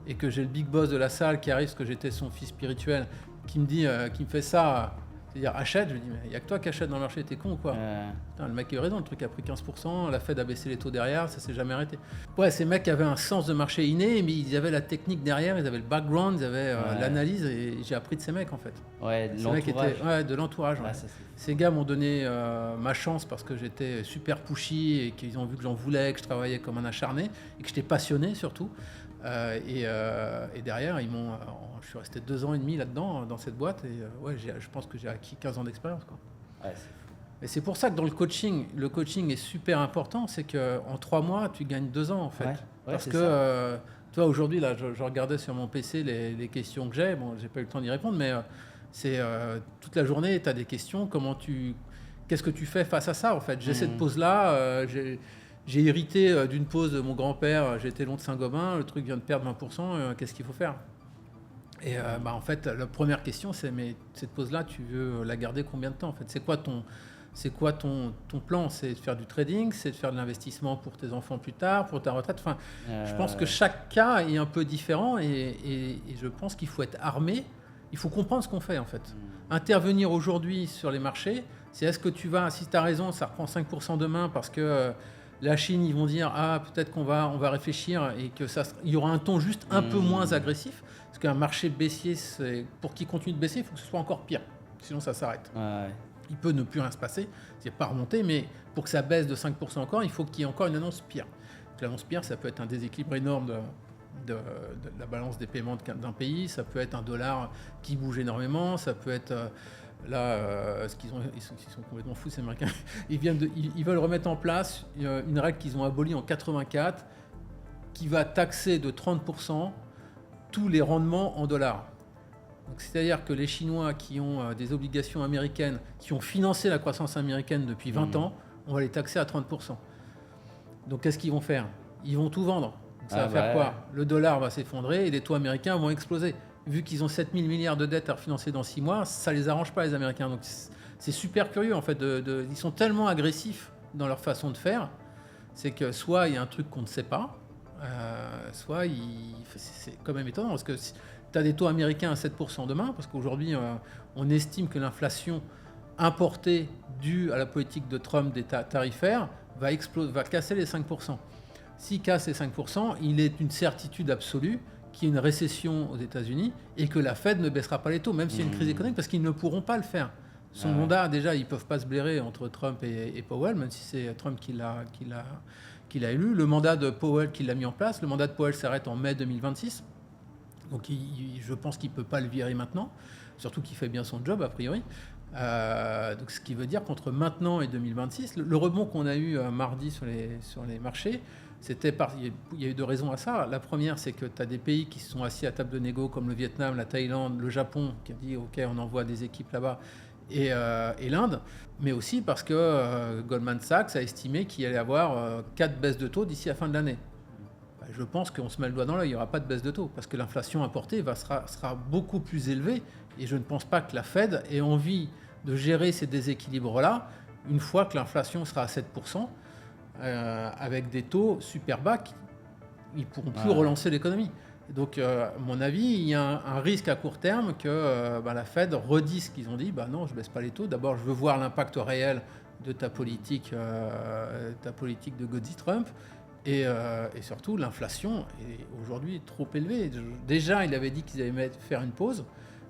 et que j'ai le big boss de la salle qui arrive parce que j'étais son fils spirituel qui me fait ça. C'est-à-dire achète, je lui dis mais il n'y a que toi qui achète dans le marché, t'es con ou quoi? Putain, le mec a eu raison, le truc a pris 15%, la Fed a baissé les taux derrière, ça s'est jamais arrêté. Ouais, ces mecs avaient un sens de marché inné, mais ils avaient la technique derrière, ils avaient le background, ils avaient l'analyse, et j'ai appris de ces mecs en fait. De l'entourage. De l'entourage. Ouais. Ces gars m'ont donné ma chance parce que j'étais super pushy et qu'ils ont vu que j'en voulais, que je travaillais comme un acharné et que j'étais passionné surtout. Et derrière, je suis resté 2 ans et demi là-dedans, dans cette boîte. Et je pense que j'ai acquis 15 ans d'expérience. Quoi. Et c'est pour ça que dans le coaching est super important. C'est qu'en 3 mois, tu gagnes 2 ans en fait. Parce que toi, aujourd'hui, là, je regardais sur mon PC les questions que j'ai. Bon, j'ai pas eu le temps d'y répondre, mais c'est toute la journée, tu as des questions. Qu'est-ce que tu fais face à ça en fait? J'ai cette pause-là. J'ai hérité d'une pause de mon grand-père, j'étais long de Saint-Gobain, le truc vient de perdre 20%, qu'est-ce qu'il faut faire? Et en fait, la première question, c'est mais cette pause-là, tu veux la garder combien de temps en fait? C'est quoi ton plan? C'est de faire du trading? C'est de faire de l'investissement pour tes enfants plus tard, pour ta retraite? Enfin, je pense que chaque cas est un peu différent et je pense qu'il faut être armé. Il faut comprendre ce qu'on fait en fait. Intervenir aujourd'hui sur les marchés, c'est est-ce que si tu as raison, ça reprend 5% demain parce que... la Chine, ils vont dire peut-être qu'on va réfléchir et que il y aura un ton juste un peu moins agressif. Parce qu'un marché baissier, pour qu'il continue de baisser, il faut que ce soit encore pire. Sinon, ça s'arrête. Il peut ne plus rien se passer, c'est pas remonter, mais pour que ça baisse de 5% encore, il faut qu'il y ait encore une annonce pire. Donc, l'annonce pire, ça peut être un déséquilibre énorme de la balance des paiements d'un pays, ça peut être un dollar qui bouge énormément, ça peut être Là, ils sont complètement fous, ces Américains. Ils veulent remettre en place une règle qu'ils ont abolie en 84 qui va taxer de 30% tous les rendements en dollars. Donc, c'est-à-dire que les Chinois qui ont des obligations américaines, qui ont financé la croissance américaine depuis 20 ans, on va les taxer à 30%. Donc qu'est-ce qu'ils vont faire? Ils vont tout vendre. Donc, ça va faire quoi? Le dollar va s'effondrer et les taux américains vont exploser. Vu qu'ils ont 7 000 milliards de dettes à refinancer dans 6 mois, ça ne les arrange pas, les Américains. Donc c'est super curieux, en fait. Ils sont tellement agressifs dans leur façon de faire, c'est que soit il y a un truc qu'on ne sait pas, soit c'est quand même étonnant, parce que tu as des taux américains à 7% demain, parce qu'aujourd'hui, on estime que l'inflation importée due à la politique de Trump des tarifaires va casser les 5%. S'il casse les 5%, il est une certitude absolue qu'il y a une récession aux États-Unis et que la Fed ne baissera pas les taux, même s'il y a une crise économique, parce qu'ils ne pourront pas le faire. Son mandat, déjà, ils ne peuvent pas se blairer entre Trump et Powell, même si c'est Trump qui l'a élu. Le mandat de Powell qui l'a mis en place, le mandat de Powell s'arrête en mai 2026. Donc je pense qu'il ne peut pas le virer maintenant, surtout qu'il fait bien son job, a priori. Donc, ce qui veut dire qu'entre maintenant et 2026, le rebond qu'on a eu mardi sur les marchés, il y a eu deux raisons à ça. La première, c'est que tu as des pays qui se sont assis à table de négo, comme le Vietnam, la Thaïlande, le Japon, qui a dit OK, on envoie des équipes là-bas, et l'Inde, mais aussi parce que Goldman Sachs a estimé qu'il allait y avoir 4 baisses de taux d'ici la fin de l'année. Je pense qu'on se met le doigt dans l'œil, il n'y aura pas de baisse de taux, parce que l'inflation importée sera beaucoup plus élevée, et je ne pense pas que la Fed ait envie de gérer ces déséquilibres-là une fois que l'inflation sera à 7%, avec des taux super bas ils ne pourront plus relancer l'économie. Donc, à mon avis, il y a un risque à court terme que la Fed redise ce qu'ils ont dit. Non, je ne baisse pas les taux. D'abord, je veux voir l'impact réel de ta politique de Godsey Trump. Et surtout, l'inflation est aujourd'hui trop élevée. Déjà, il avait dit qu'ils allaient faire une pause.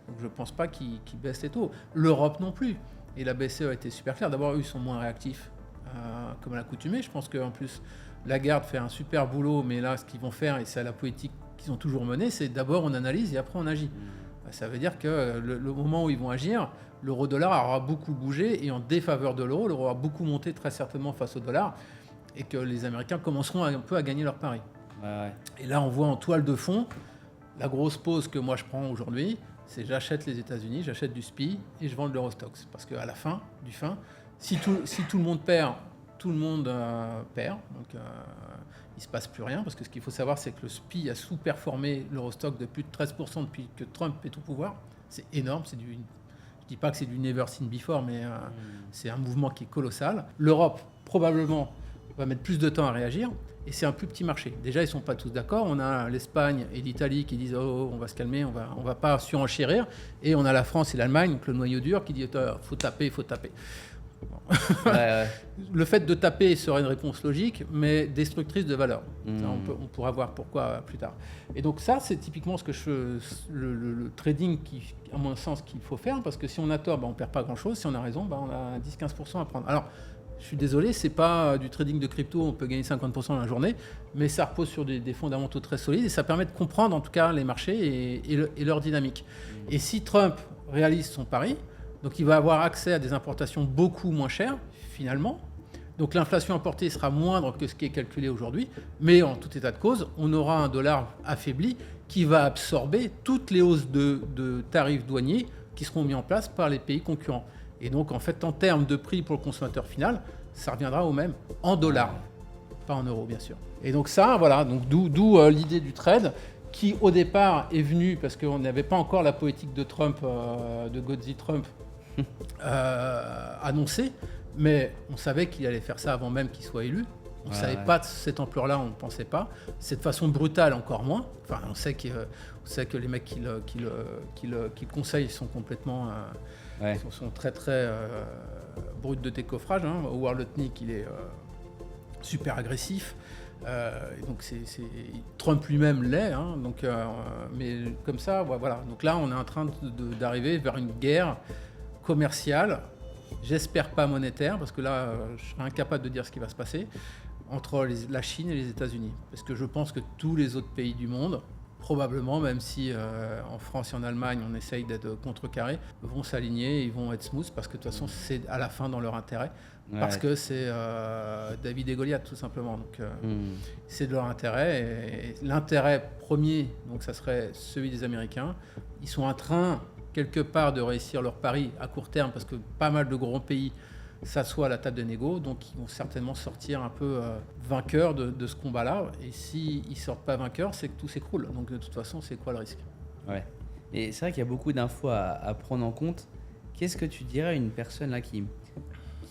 Donc, je ne pense pas qu'ils baissent les taux. L'Europe non plus. Et la BCE a été super claire. D'abord, eux, ils sont moins réactifs, comme à l'accoutumée. Je pense qu'en plus, Lagarde fait un super boulot. Mais là, ce qu'ils vont faire, et c'est la politique qu'ils ont toujours menée, c'est d'abord on analyse et après on agit. Ça veut dire que le moment où ils vont agir, l'euro-dollar aura beaucoup bougé. Et en défaveur de l'euro, l'euro aura beaucoup monté très certainement face au dollar. Et que les Américains commenceront un peu à gagner leur pari. Et là, on voit en toile de fond, la grosse pause que moi je prends aujourd'hui, c'est j'achète les États-Unis, j'achète du SPI et je vends de l'Eurostoxx. Parce qu'à la fin, si tout le monde perd, tout le monde perd. Donc, il ne se passe plus rien. Parce que ce qu'il faut savoir, c'est que le SPI a sous-performé l'Eurostoxx de plus de 13% depuis que Trump est au pouvoir. C'est énorme. Je ne dis pas que c'est du never seen before, mais c'est un mouvement qui est colossal. L'Europe, probablement, va mettre plus de temps à réagir, et c'est un plus petit marché. Déjà, ils ne sont pas tous d'accord. On a l'Espagne et l'Italie qui disent « Oh, on va se calmer, on va pas surenchérir ». Et on a la France et l'Allemagne, donc le noyau dur, qui dit « Faut taper, il faut taper ». Bon. Le fait de taper serait une réponse logique, mais destructrice de valeur. On pourra voir pourquoi plus tard. Et donc ça, c'est typiquement ce que le trading, à mon sens, qu'il faut faire, parce que si on a tort, on ne perd pas grand-chose. Si on a raison, on a 10-15% à prendre. Alors, je suis désolé, c'est pas du trading de crypto, on peut gagner 50% dans la journée, mais ça repose sur des fondamentaux très solides et ça permet de comprendre en tout cas les marchés et leur dynamique. Et si Trump réalise son pari, donc il va avoir accès à des importations beaucoup moins chères finalement, donc l'inflation importée sera moindre que ce qui est calculé aujourd'hui, mais en tout état de cause, on aura un dollar affaibli qui va absorber toutes les hausses de tarifs douaniers qui seront mis en place par les pays concurrents. Et donc, en fait, en termes de prix pour le consommateur final, ça reviendra au même en dollars, pas en euros, bien sûr. Et donc ça, voilà, donc d'où l'idée du trade, qui au départ est venue parce qu'on n'avait pas encore la politique de Trump, de Godsey Trump, annoncée, mais on savait qu'il allait faire ça avant même qu'il soit élu. On ne savait pas de cette ampleur-là, on ne pensait pas. Cette façon brutale, encore moins. Enfin, on sait que les mecs qui le conseillent sont complètement... sont très très bruts de décoffrage. Howard Lutnick, il est super agressif. Donc Trump lui-même l'est. Mais comme ça, voilà. Donc là, on est en train d'arriver vers une guerre commerciale, j'espère pas monétaire, parce que là, je serais incapable de dire ce qui va se passer, entre la Chine et les États-Unis. Parce que je pense que tous les autres pays du monde probablement, même si en France et en Allemagne, on essaye d'être contrecarré, vont s'aligner, ils vont être smooth, parce que de toute façon, c'est à la fin dans leur intérêt, parce que c'est David et Goliath, tout simplement. Donc, c'est de leur intérêt. Et l'intérêt premier, donc ça serait celui des Américains. Ils sont en train, quelque part, de réussir leur pari à court terme, parce que pas mal de grands pays s'assoient à la table de négo, donc ils vont certainement sortir un peu vainqueurs de ce combat-là. Et s'ils ne sortent pas vainqueurs, c'est que tout s'écroule. Donc de toute façon, c'est quoi le risque? Ouais. Et c'est vrai qu'il y a beaucoup d'infos à prendre en compte. Qu'est-ce que tu dirais à une personne là qui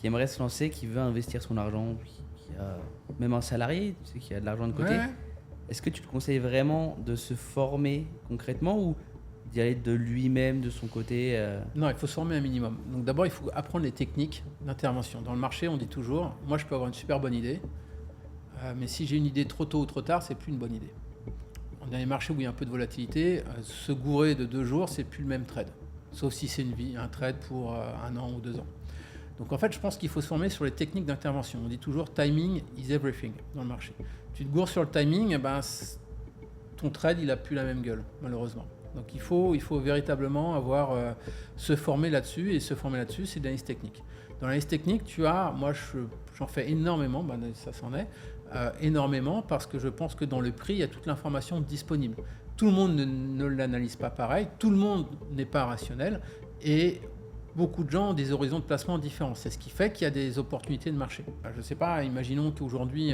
aimerait se lancer, qui veut investir son argent, qui a même un salarié, tu sais, qui a de l'argent de côté? Ouais. Est-ce que tu te conseilles vraiment de se former concrètement ou d'y aller de lui-même, de son côté Non, il faut se former un minimum. Donc d'abord, il faut apprendre les techniques d'intervention. Dans le marché, on dit toujours, moi je peux avoir une super bonne idée, mais si j'ai une idée trop tôt ou trop tard, c'est plus une bonne idée. Dans les marchés où il y a un peu de volatilité, se gourer de 2 jours, c'est plus le même trade. Sauf si c'est un trade pour 1 an ou 2 ans. Donc en fait, je pense qu'il faut se former sur les techniques d'intervention. On dit toujours timing is everything dans le marché. Tu te gourres sur le timing, ton trade, il n'a plus la même gueule, malheureusement. Donc il faut véritablement se former là-dessus, et se former là-dessus, c'est de l'analyse technique. Dans l'analyse technique, j'en fais énormément, ça s'en est, énormément, parce que je pense que dans le prix, il y a toute l'information disponible. Tout le monde ne l'analyse pas pareil, tout le monde n'est pas rationnel, et beaucoup de gens ont des horizons de placement différents. C'est ce qui fait qu'il y a des opportunités de marché. Je ne sais pas, imaginons qu'aujourd'hui,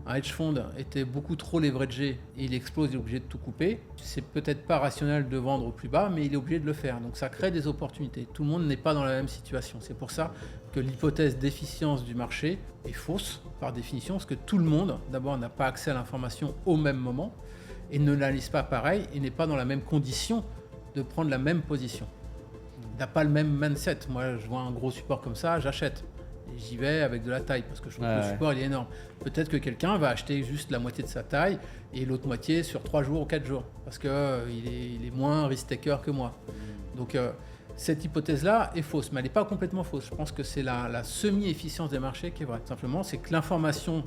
un hedge fund était beaucoup trop leveragé et il explose, il est obligé de tout couper. C'est peut-être pas rationnel de vendre au plus bas, mais il est obligé de le faire. Donc ça crée des opportunités. Tout le monde n'est pas dans la même situation. C'est pour ça que l'hypothèse d'efficience du marché est fausse, par définition, parce que tout le monde, d'abord, n'a pas accès à l'information au même moment et ne l'analyse pas pareil et n'est pas dans la même condition de prendre la même position. N'a pas le même mindset. Moi, je vois un gros support comme ça, j'achète. Et j'y vais avec de la taille, parce que je trouve que le support, il est énorme. Peut-être que quelqu'un va acheter juste la moitié de sa taille et l'autre moitié sur 3 jours ou 4 jours, parce qu'il il est moins risk-taker que moi. Donc, cette hypothèse-là est fausse, mais elle n'est pas complètement fausse. Je pense que c'est la semi-efficience des marchés qui est vraie. Simplement, c'est que l'information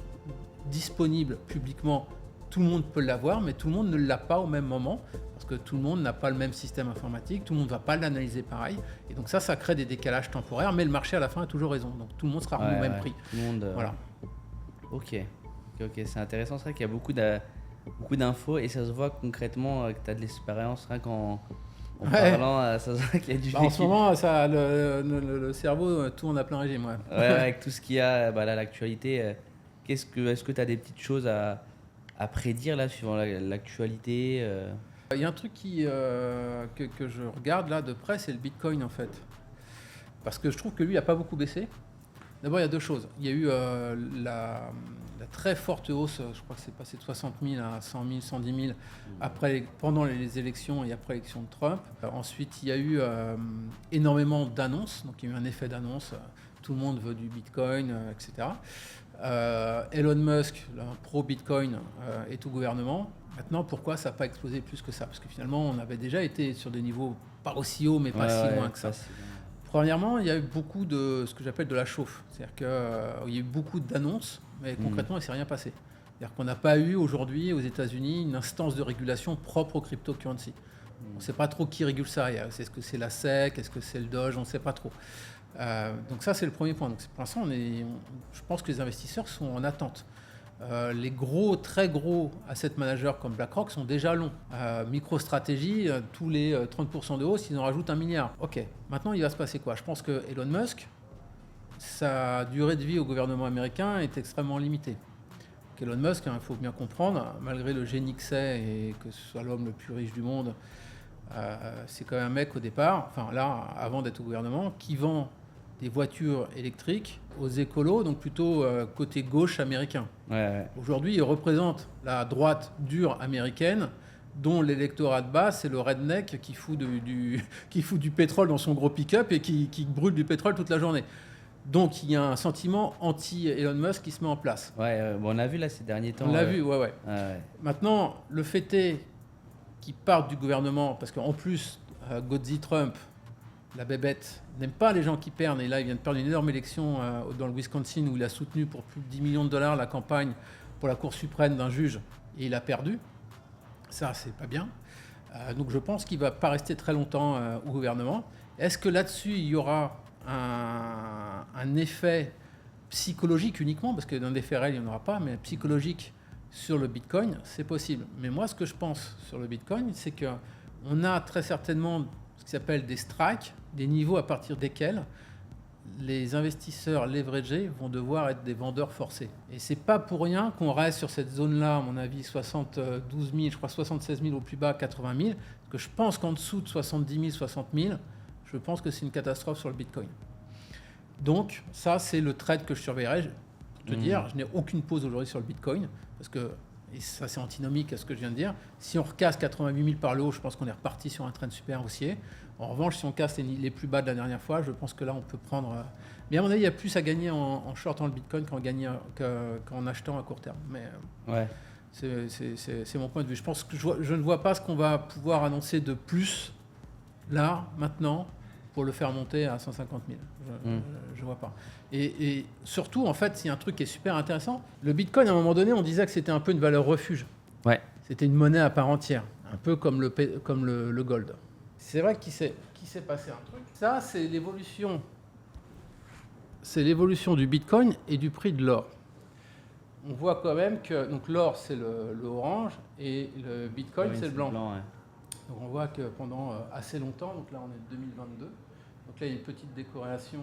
disponible publiquement, tout le monde peut l'avoir, mais tout le monde ne l'a pas au même moment, parce que tout le monde n'a pas le même système informatique, tout le monde ne va pas l'analyser pareil, et donc ça crée des décalages temporaires, mais le marché à la fin a toujours raison, donc tout le monde sera au même prix. Tout le monde, voilà. Ok, c'est intéressant, c'est vrai qu'il y a beaucoup d'infos, et ça se voit concrètement que tu as de l'expérience, rien qu'en parlant, ça se voit qu'il y a du vécu. En ce moment, le cerveau tourne à plein régime. Ouais, avec tout ce qu'il y a, là, l'actualité, est-ce que tu as des petites choses à prédire là, suivant l'actualité Il y a un truc que je regarde là de près, c'est le Bitcoin en fait. Parce que je trouve que lui, il n'a pas beaucoup baissé. D'abord, il y a 2 choses. Il y a eu la très forte hausse, je crois que c'est passé de 60 000 à 100 000, 110 000 pendant les élections et après l'élection de Trump. Ensuite, il y a eu énormément d'annonces. Donc, il y a eu un effet d'annonce. Tout le monde veut du Bitcoin, etc. Elon Musk, un pro-Bitcoin, est au gouvernement. Maintenant, pourquoi ça n'a pas explosé plus que ça? Parce que finalement, on avait déjà été sur des niveaux pas aussi hauts, mais pas si loin que ça. Premièrement, il y a eu beaucoup de ce que j'appelle de la chauffe. C'est-à-dire qu'il y a eu beaucoup d'annonces, mais concrètement, il ne s'est rien passé. C'est-à-dire qu'on n'a pas eu aujourd'hui aux États-Unis une instance de régulation propre aux cryptocurrencies. On ne sait pas trop qui régule ça. Est-ce que c'est la SEC? Est-ce que c'est le Doge? On ne sait pas trop. Donc ça, c'est le premier point. Donc, pour l'instant, je pense que les investisseurs sont en attente. Les très gros asset managers comme BlackRock sont déjà longs. MicroStrategy, tous les 30% de hausse, ils en rajoutent 1 milliard. Ok, maintenant il va se passer quoi? Je pense que Elon Musk, sa durée de vie au gouvernement américain est extrêmement limitée. Donc Elon Musk, il faut bien comprendre, malgré le génie que c'est et que ce soit l'homme le plus riche du monde, c'est quand même un mec au départ, avant d'être au gouvernement, qui vend des voitures électriques aux écolos, donc plutôt côté gauche américain. Aujourd'hui, il représente la droite dure américaine, dont l'électorat de base, c'est le redneck qui fout du pétrole dans son gros pick-up et qui brûle du pétrole toute la journée. Donc, il y a un sentiment anti-Elon Musk qui se met en place. On a vu là ces derniers temps. On l'a vu, ouais. Maintenant, le fait est qu'ils partent du gouvernement, parce qu'en plus, Godzi Trump, la bébête, n'aime pas les gens qui perdent. Et là, il vient de perdre une énorme élection dans le Wisconsin où il a soutenu pour plus de $10 millions la campagne pour la Cour suprême d'un juge et il a perdu. Ça, c'est pas bien. Donc je pense qu'il ne va pas rester très longtemps au gouvernement. Est-ce que là-dessus, il y aura un effet psychologique uniquement, parce que d'un effet réel, il n'y en aura pas, mais psychologique sur le Bitcoin, c'est possible. Mais moi, ce que je pense sur le Bitcoin, c'est qu'on a très certainement ce qui s'appelle des strikes, des niveaux à partir desquels les investisseurs leveragés vont devoir être des vendeurs forcés. Et c'est pas pour rien qu'on reste sur cette zone-là, à mon avis, 72 000, je crois 76 000 au plus bas, 80 000, parce que je pense qu'en dessous de 70 000, 60 000, je pense que c'est une catastrophe sur le Bitcoin. Donc ça, c'est le trade que je surveillerai. Pour te dire, je n'ai aucune pause aujourd'hui sur le Bitcoin, parce que, et ça c'est antinomique à ce que je viens de dire, si on recasse 88 000 par le haut, je pense qu'on est reparti sur un trend super haussier. En revanche, si on casse les plus bas de la dernière fois, je pense que là, on peut prendre... Mais à mon avis, il y a plus à gagner en shortant le Bitcoin qu'en achetant à court terme. Mais Ouais. c'est mon point de vue. Je pense que je ne vois pas ce qu'on va pouvoir annoncer de plus, là, maintenant, pour le faire monter à 150 000. Je ne vois pas. Et surtout, en fait, il y a un truc qui est super intéressant. Le Bitcoin, à un moment donné, on disait que c'était un peu une valeur refuge. Ouais. C'était une monnaie à part entière, un peu comme le gold. C'est vrai qu'il s'est passé un truc. Ça, c'est l'évolution. C'est l'évolution du Bitcoin et du prix de l'or. On voit quand même que donc l'or, c'est le orange et le Bitcoin, c'est le blanc. Ouais. Donc on voit que pendant assez longtemps, donc là on est 2022, donc là il y a une petite décorrélation.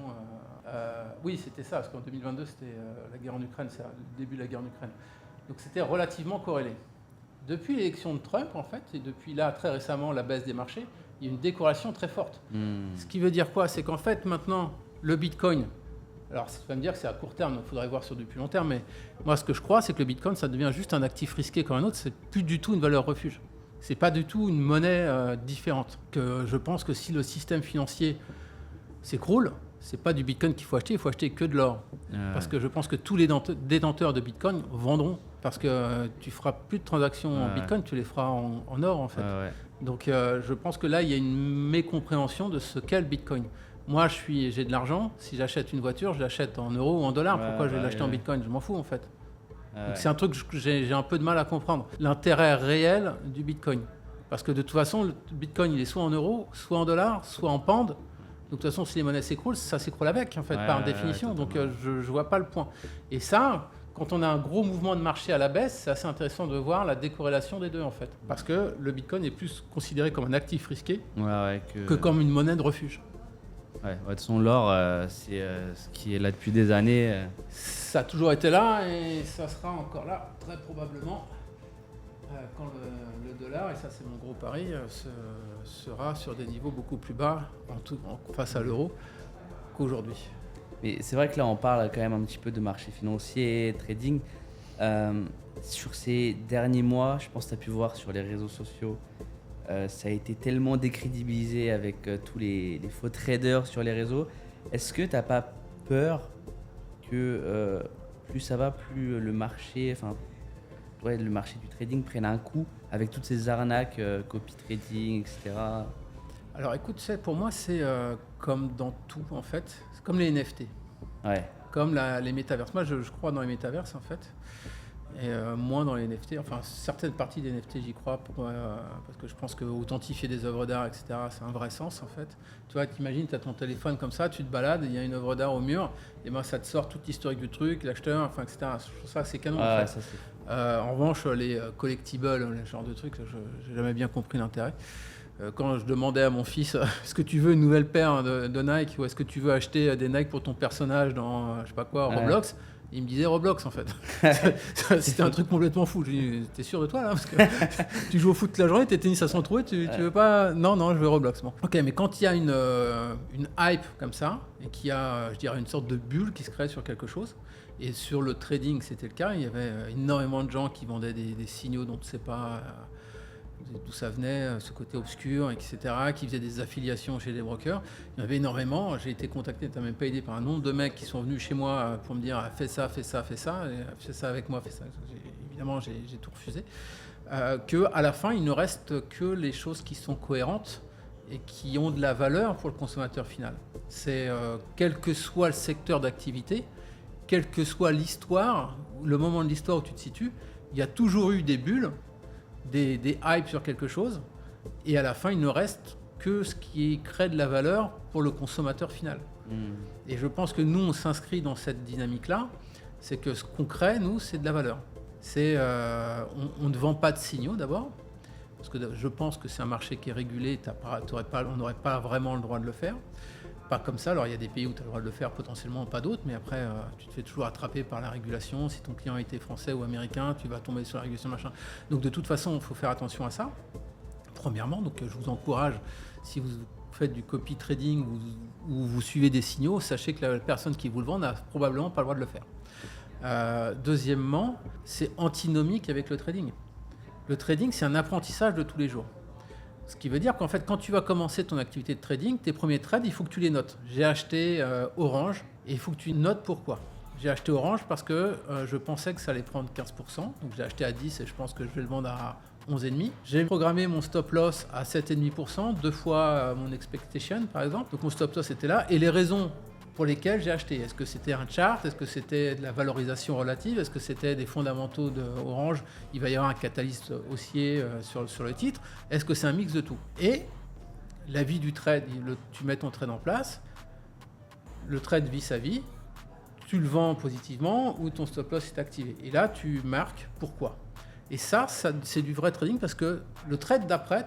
Oui, c'était ça, parce qu'en 2022 c'était la guerre en Ukraine, c'est le début de la guerre en Ukraine. Donc c'était relativement corrélé. Depuis l'élection de Trump, en fait, et depuis là très récemment la baisse des marchés, il y a une décorrélation très forte. Ce qui veut dire quoi? C'est qu'en fait maintenant le Bitcoin, alors tu vas me dire que c'est à court terme, donc il faudrait voir sur du plus long terme, mais moi ce que je crois c'est que le Bitcoin ça devient juste un actif risqué comme un autre, c'est plus du tout une valeur refuge. C'est pas du tout une monnaie différente. Que je pense que si le système financier s'écroule, c'est pas du Bitcoin qu'il faut acheter, il faut acheter que de l'or. Parce que je pense que tous les détenteurs de Bitcoin vendront, parce que tu feras plus de transactions en Bitcoin, tu les feras en or en fait. Donc je pense que là il y a une mécompréhension de ce qu'est le Bitcoin. Moi j'ai de l'argent, si j'achète une voiture, je l'achète en euros ou en dollars. Pourquoi je vais l'acheter en Bitcoin? Je m'en fous en fait. Donc c'est un truc que j'ai un peu de mal à comprendre. L'intérêt réel du Bitcoin. Parce que de toute façon, le Bitcoin, il est soit en euros, soit en dollars, soit en pounds. Donc de toute façon, si les monnaies s'écroulent, ça s'écroule avec, en fait, par définition. Donc je ne vois pas le point. Et ça, quand on a un gros mouvement de marché à la baisse, c'est assez intéressant de voir la décorrélation des deux, en fait. Parce que le Bitcoin est plus considéré comme un actif risqué que comme une monnaie de refuge. Ouais, de toute façon, l'or, c'est ce qui est là depuis des années. Ça a toujours été là et ça sera encore là, très probablement, quand le dollar, et ça c'est mon gros pari, sera sur des niveaux beaucoup plus bas face à l'euro qu'aujourd'hui. Mais c'est vrai que là, on parle quand même un petit peu de marché financier, trading. Sur ces derniers mois, je pense que tu as pu voir sur les réseaux sociaux, ça a été tellement décrédibilisé avec tous les faux traders sur les réseaux. Est-ce que tu n'as pas peur que plus ça va, plus le marché du trading prenne un coup avec toutes ces arnaques, copy trading, etc. Alors écoute, pour moi c'est comme dans tout en fait, c'est comme les NFT, comme les métaverses. Moi je crois dans les métaverses en fait. Et moins dans les NFT, enfin certaines parties des NFT j'y crois parce que je pense qu'authentifier des œuvres d'art, etc., c'est un vrai sens en fait. Tu vois, t'imagines, tu as ton téléphone comme ça, tu te balades, il y a une œuvre d'art au mur, et ben ça te sort toute l'historique du truc, l'acheteur, enfin etc. Je trouve ça c'est canon en fait. En revanche, les collectibles, les genres de trucs, j'ai jamais bien compris l'intérêt. Quand je demandais à mon fils, est-ce que tu veux une nouvelle paire de Nike ou est-ce que tu veux acheter des Nike pour ton personnage dans je sais pas quoi, Roblox? Il me disait Roblox en fait. C'était un truc complètement fou. Je lui dis, t'es sûr de toi là? Parce que tu joues au foot toute la journée, t'es tennis à s'en trouver, tu veux pas? Non, je veux Roblox. Bon. Ok, mais quand il y a une hype comme ça, et qu'il y a, je dirais, une sorte de bulle qui se crée sur quelque chose, et sur le trading c'était le cas, il y avait énormément de gens qui vendaient des signaux dont on ne sait pas d'où ça venait, ce côté obscur, etc., qui faisaient des affiliations chez les brokers. Il y en avait énormément. J'ai été contacté, tu n'as même pas aidé, par un nombre de mecs qui sont venus chez moi pour me dire fais ça, fais ça, fais ça, et fais ça avec moi, fais ça. Évidemment, j'ai tout refusé. Qu'à la fin, il ne reste que les choses qui sont cohérentes et qui ont de la valeur pour le consommateur final. C'est quel que soit le secteur d'activité, quelle que soit l'histoire, le moment de l'histoire où tu te situes, il y a toujours eu des bulles des hypes sur quelque chose, et à la fin, il ne reste que ce qui crée de la valeur pour le consommateur final. Et je pense que nous, on s'inscrit dans cette dynamique-là, c'est que ce qu'on crée, nous, c'est de la valeur. On ne vend pas de signaux d'abord, parce que je pense que c'est un marché qui est régulé, on n'aurait pas vraiment le droit de le faire. Pas comme ça, alors il y a des pays où tu as le droit de le faire, potentiellement pas d'autres, mais après tu te fais toujours attraper par la régulation. Si ton client était français ou américain, tu vas tomber sur la régulation machin. Donc de toute façon, il faut faire attention à ça. Premièrement, donc je vous encourage, si vous faites du copy trading ou vous suivez des signaux, sachez que la personne qui vous le vend n'a probablement pas le droit de le faire. Deuxièmement, c'est antinomique avec le trading. Le trading, c'est un apprentissage de tous les jours. Ce qui veut dire qu'en fait, quand tu vas commencer ton activité de trading, tes premiers trades, il faut que tu les notes. J'ai acheté Orange et il faut que tu notes pourquoi. J'ai acheté Orange parce que je pensais que ça allait prendre 15%. Donc j'ai acheté à 10 et je pense que je vais le vendre à 11,5. J'ai programmé mon stop loss à 7,5%, 2 fois mon expectation par exemple. Donc mon stop loss était là. Et les raisons pour lesquelles j'ai acheté. Est-ce que c'était un chart? Est-ce que c'était de la valorisation relative? Est-ce que c'était des fondamentaux d'Orange? Il va y avoir un catalyste haussier sur le titre. Est-ce que c'est un mix de tout? Et la vie du trade, tu mets ton trade en place, le trade vit sa vie, tu le vends positivement ou ton stop loss est activé. Et là, tu marques pourquoi. Et ça c'est du vrai trading parce que le trade d'après,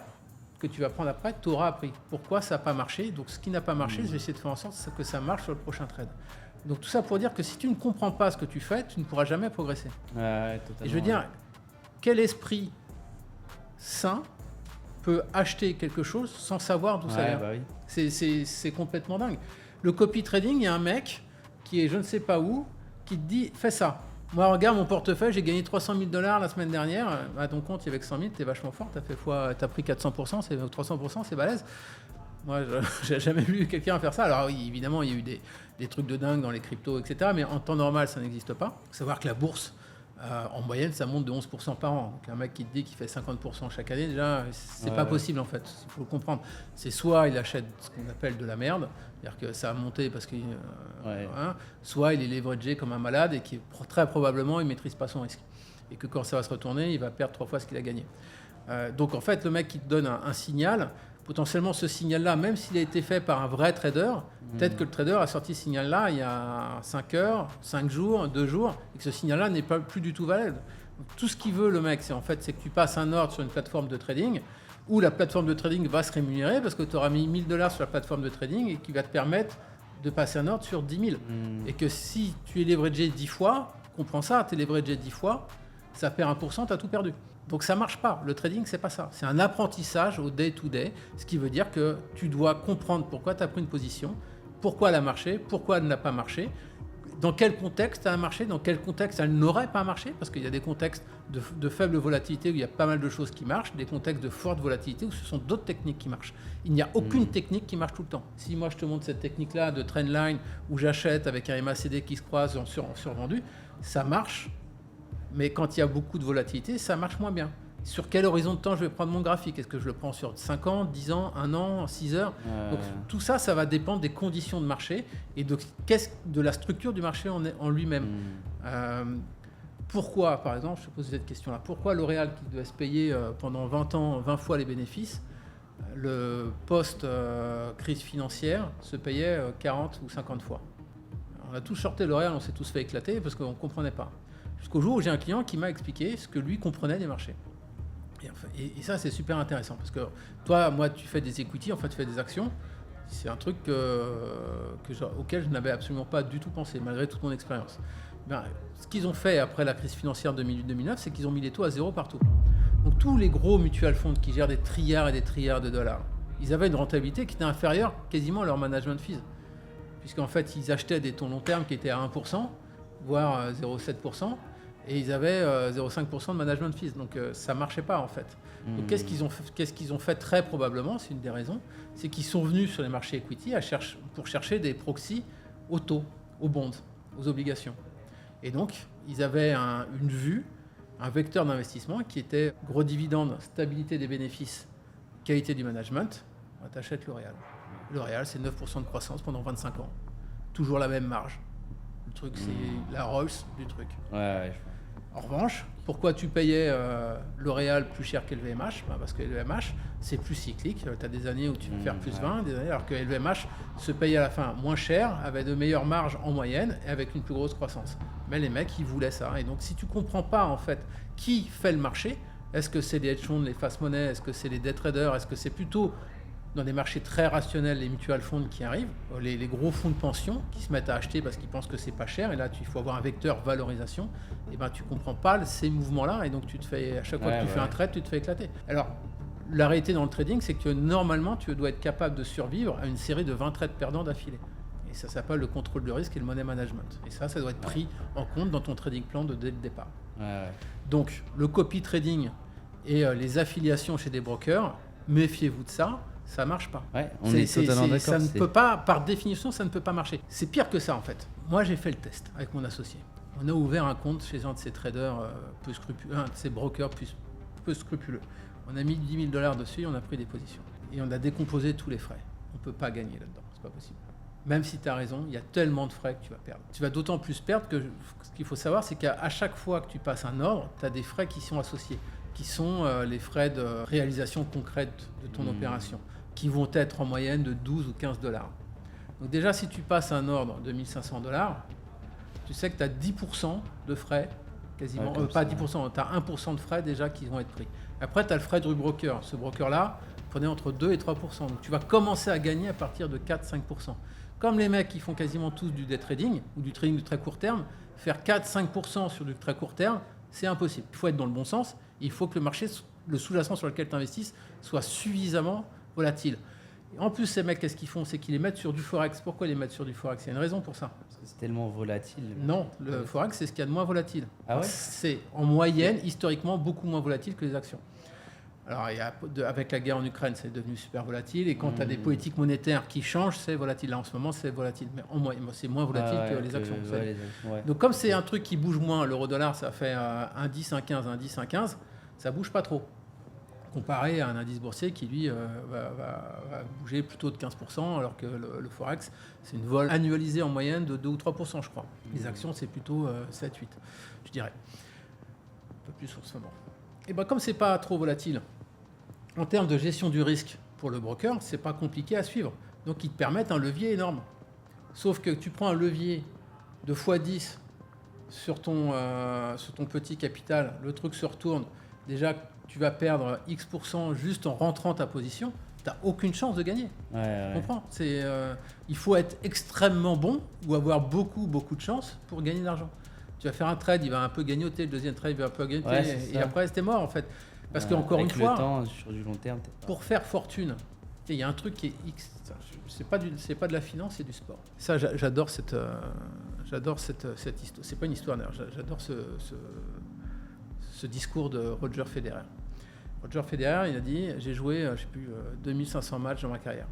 que tu vas prendre après, tu auras appris pourquoi ça n'a pas marché. Donc ce qui n'a pas marché, je vais essayer de faire en sorte que ça marche sur le prochain trade. Donc tout ça pour dire que si tu ne comprends pas ce que tu fais, tu ne pourras jamais progresser. Ouais, Et je veux dire, quel esprit sain peut acheter quelque chose sans savoir d'où ça vient? Bah oui. C'est complètement dingue. Le copy trading, il y a un mec qui est je ne sais pas où, qui te dit fais ça. Moi, regarde mon portefeuille, j'ai gagné 300 000 $ la semaine dernière. À ton compte, il y avait que 100 000, t'es vachement fort, t'as pris 400%, 300%, c'est balèze. Moi, j'ai jamais vu quelqu'un faire ça. Alors oui, évidemment, il y a eu des trucs de dingue dans les cryptos, etc. Mais en temps normal, ça n'existe pas. Il faut savoir que la bourse, en moyenne, ça monte de 11% par an. Donc un mec qui te dit qu'il fait 50% chaque année, déjà, c'est pas possible en fait. Il faut le comprendre. C'est soit il achète ce qu'on appelle de la merde, c'est-à-dire que ça a monté parce que, soit il est leveragé comme un malade et qui très probablement il maîtrise pas son risque. Et que quand ça va se retourner, il va perdre 3 fois ce qu'il a gagné. Donc en fait, le mec qui te donne un signal, potentiellement ce signal-là, même s'il a été fait par un vrai trader, peut-être que le trader a sorti ce signal-là il y a 5 heures, 5 jours, 2 jours, et que ce signal-là n'est plus du tout valide. Donc, tout ce qu'il veut, le mec, c'est que tu passes un ordre sur une plateforme de trading, où la plateforme de trading va se rémunérer, parce que tu auras mis 1 000 $ sur la plateforme de trading, et qui va te permettre de passer un ordre sur 10 000. Et que si tu es leveragé 10 fois, comprends ça, tu es leveragé 10 fois, ça perd 1%, tu as tout perdu. Donc ça marche pas. Le trading, c'est pas ça. C'est un apprentissage au day-to-day, ce qui veut dire que tu dois comprendre pourquoi tu as pris une position, pourquoi elle a marché, pourquoi elle n'a pas marché, dans quel contexte elle a marché, dans quel contexte elle n'aurait pas marché, parce qu'il y a des contextes de faible volatilité où il y a pas mal de choses qui marchent, des contextes de forte volatilité où ce sont d'autres techniques qui marchent. Il n'y a aucune technique qui marche tout le temps. Si moi je te montre cette technique-là de trendline où j'achète avec un MACD qui se croise en survendu, ça marche. Mais quand il y a beaucoup de volatilité, ça marche moins bien. Sur quel horizon de temps je vais prendre mon graphique? Est-ce que je le prends sur 5 ans, 10 ans, 1 an, 6 heures? Donc, tout ça, ça va dépendre des conditions de marché et de la structure du marché en lui-même. Pourquoi, par exemple, je te pose cette question-là, pourquoi L'Oréal, qui doit se payer pendant 20 ans, 20 fois les bénéfices, le post-crise financière se payait 40 ou 50 fois? On a tous shorté L'Oréal, on s'est tous fait éclater parce qu'on ne comprenait pas. Jusqu'au jour où j'ai un client qui m'a expliqué ce que lui comprenait des marchés. Et ça, c'est super intéressant parce que toi, moi, tu fais des equity, en fait, tu fais des actions. C'est un truc auquel je n'avais absolument pas du tout pensé, malgré toute mon expérience. Ce qu'ils ont fait après la crise financière 2008-2009, c'est qu'ils ont mis les taux à zéro partout. Donc tous les gros mutual funds qui gèrent des trilliards et des trilliards de dollars, ils avaient une rentabilité qui était inférieure quasiment à leur management fees. Puisqu'en fait, ils achetaient des taux long terme qui étaient à 1%, voire 0,7%, et ils avaient 0,5% de management fees. Donc ça ne marchait pas en fait. Donc qu'est-ce qu'ils ont fait très probablement, c'est une des raisons, c'est qu'ils sont venus sur les marchés equity pour chercher des proxys aux taux, aux bonds, aux obligations. Et donc, ils avaient une vue, un vecteur d'investissement qui était gros dividendes, stabilité des bénéfices, qualité du management. Tu achètes L'Oréal. L'Oréal, c'est 9% de croissance pendant 25 ans. Toujours la même marge. Le truc, c'est la Rolls du truc. Ouais, En revanche, pourquoi tu payais L'Oréal plus cher qu'LVMH? Parce que LVMH, c'est plus cyclique. Tu as des années où tu vas faire plus 20, des années, alors que LVMH se paye à la fin moins cher, avec de meilleures marges en moyenne et avec une plus grosse croissance. Mais les mecs, ils voulaient ça. Et donc, si tu ne comprends pas en fait qui fait le marché, est-ce que c'est les hedge funds, les fast money, est-ce que c'est les day traders, est-ce que c'est plutôt dans des marchés très rationnels, les mutual funds qui arrivent, les gros fonds de pension qui se mettent à acheter parce qu'ils pensent que c'est pas cher, et là il faut avoir un vecteur valorisation, et ben tu comprends pas ces mouvements-là, et donc tu te fais, à chaque fois que tu fais un trade, tu te fais éclater. Alors, la réalité dans le trading, c'est que normalement, tu dois être capable de survivre à une série de 20 trades perdants d'affilée. Et ça s'appelle le contrôle de risque et le money management. Et ça doit être pris en compte dans ton trading plan dès le départ. Donc, le copy trading et les affiliations chez des brokers, méfiez-vous de ça. Ça marche pas. On est totalement d'accord. Ça ne peut pas, par définition, ça ne peut pas marcher. C'est pire que ça en fait. Moi, j'ai fait le test avec mon associé. On a ouvert un compte chez un de ces traders peu scrupuleux, un de ces brokers peu scrupuleux. On a mis $10 000 dessus et on a pris des positions. Et on a décomposé tous les frais. On ne peut pas gagner là-dedans, c'est pas possible. Même si tu as raison, il y a tellement de frais que tu vas perdre. Tu vas d'autant plus perdre que ce qu'il faut savoir, c'est qu'à chaque fois que tu passes un ordre, tu as des frais qui sont associés, qui sont les frais de réalisation concrète de ton opération, qui vont être en moyenne de 12 ou 15 $. Donc déjà, si tu passes un ordre de 1 500 $, tu sais que tu as 10% de frais, quasiment, pas 10%, tu as 1% de frais déjà qui vont être pris. Après, tu as le frais du broker. Ce broker-là prenait entre 2 et 3%. Donc tu vas commencer à gagner à partir de 4-5%. Comme les mecs qui font quasiment tous du day trading ou du trading de très court terme, faire 4-5% sur du très court terme, c'est impossible. Il faut être dans le bon sens. Il faut que le marché, le sous-jacent sur lequel tu investisses, soit suffisamment volatile. Et en plus, ces mecs, qu'est-ce qu'ils font? C'est qu'ils les mettent sur du forex. Pourquoi les mettre sur du forex? Il y a une raison pour ça. Parce que c'est tellement volatile. Non, le forex, c'est ce qu'il y a de moins volatile. Ah ouais? C'est en moyenne, historiquement, beaucoup moins volatile que les actions. Alors, avec la guerre en Ukraine, c'est devenu super volatile. Et quand tu as des politiques monétaires qui changent, c'est volatile. Là, en ce moment, c'est volatile. Mais en moyenne, c'est moins volatile que les actions. Donc, comme c'est un truc qui bouge moins, l'euro-dollar, ça fait 1,10, 1,15, 1,10, 1,15, ça bouge pas trop. Comparé à un indice boursier qui, lui, va bouger plutôt de 15%, alors que le Forex, c'est une vol annualisée en moyenne de 2 ou 3%, je crois. Les actions, c'est plutôt 7, 8, je dirais. Un peu plus en ce moment. Et bien, comme c'est pas trop volatile, en termes de gestion du risque pour le broker, c'est pas compliqué à suivre. Donc, ils te permettent un levier énorme. Sauf que tu prends un levier de x10 sur ton petit capital, le truc se retourne. Déjà, tu vas perdre X% juste en rentrant ta position, tu n'as aucune chance de gagner. Tu comprends? Il faut être extrêmement bon ou avoir beaucoup de chance pour gagner de l'argent. Tu vas faire un trade, il va un peu gagnoter, le deuxième trade, il va un peu gagnoter, et après, c'était mort en fait. Parce qu'encore une fois, temps, sur du long terme, pour faire fortune, il y a un truc qui est X. C'est pas de la finance, c'est du sport. Ça, j'adore cette histoire. C'est pas une histoire d'ailleurs. J'adore ce discours de Roger Federer. Roger Federer, il a dit, j'ai joué, 2500 matchs dans ma carrière.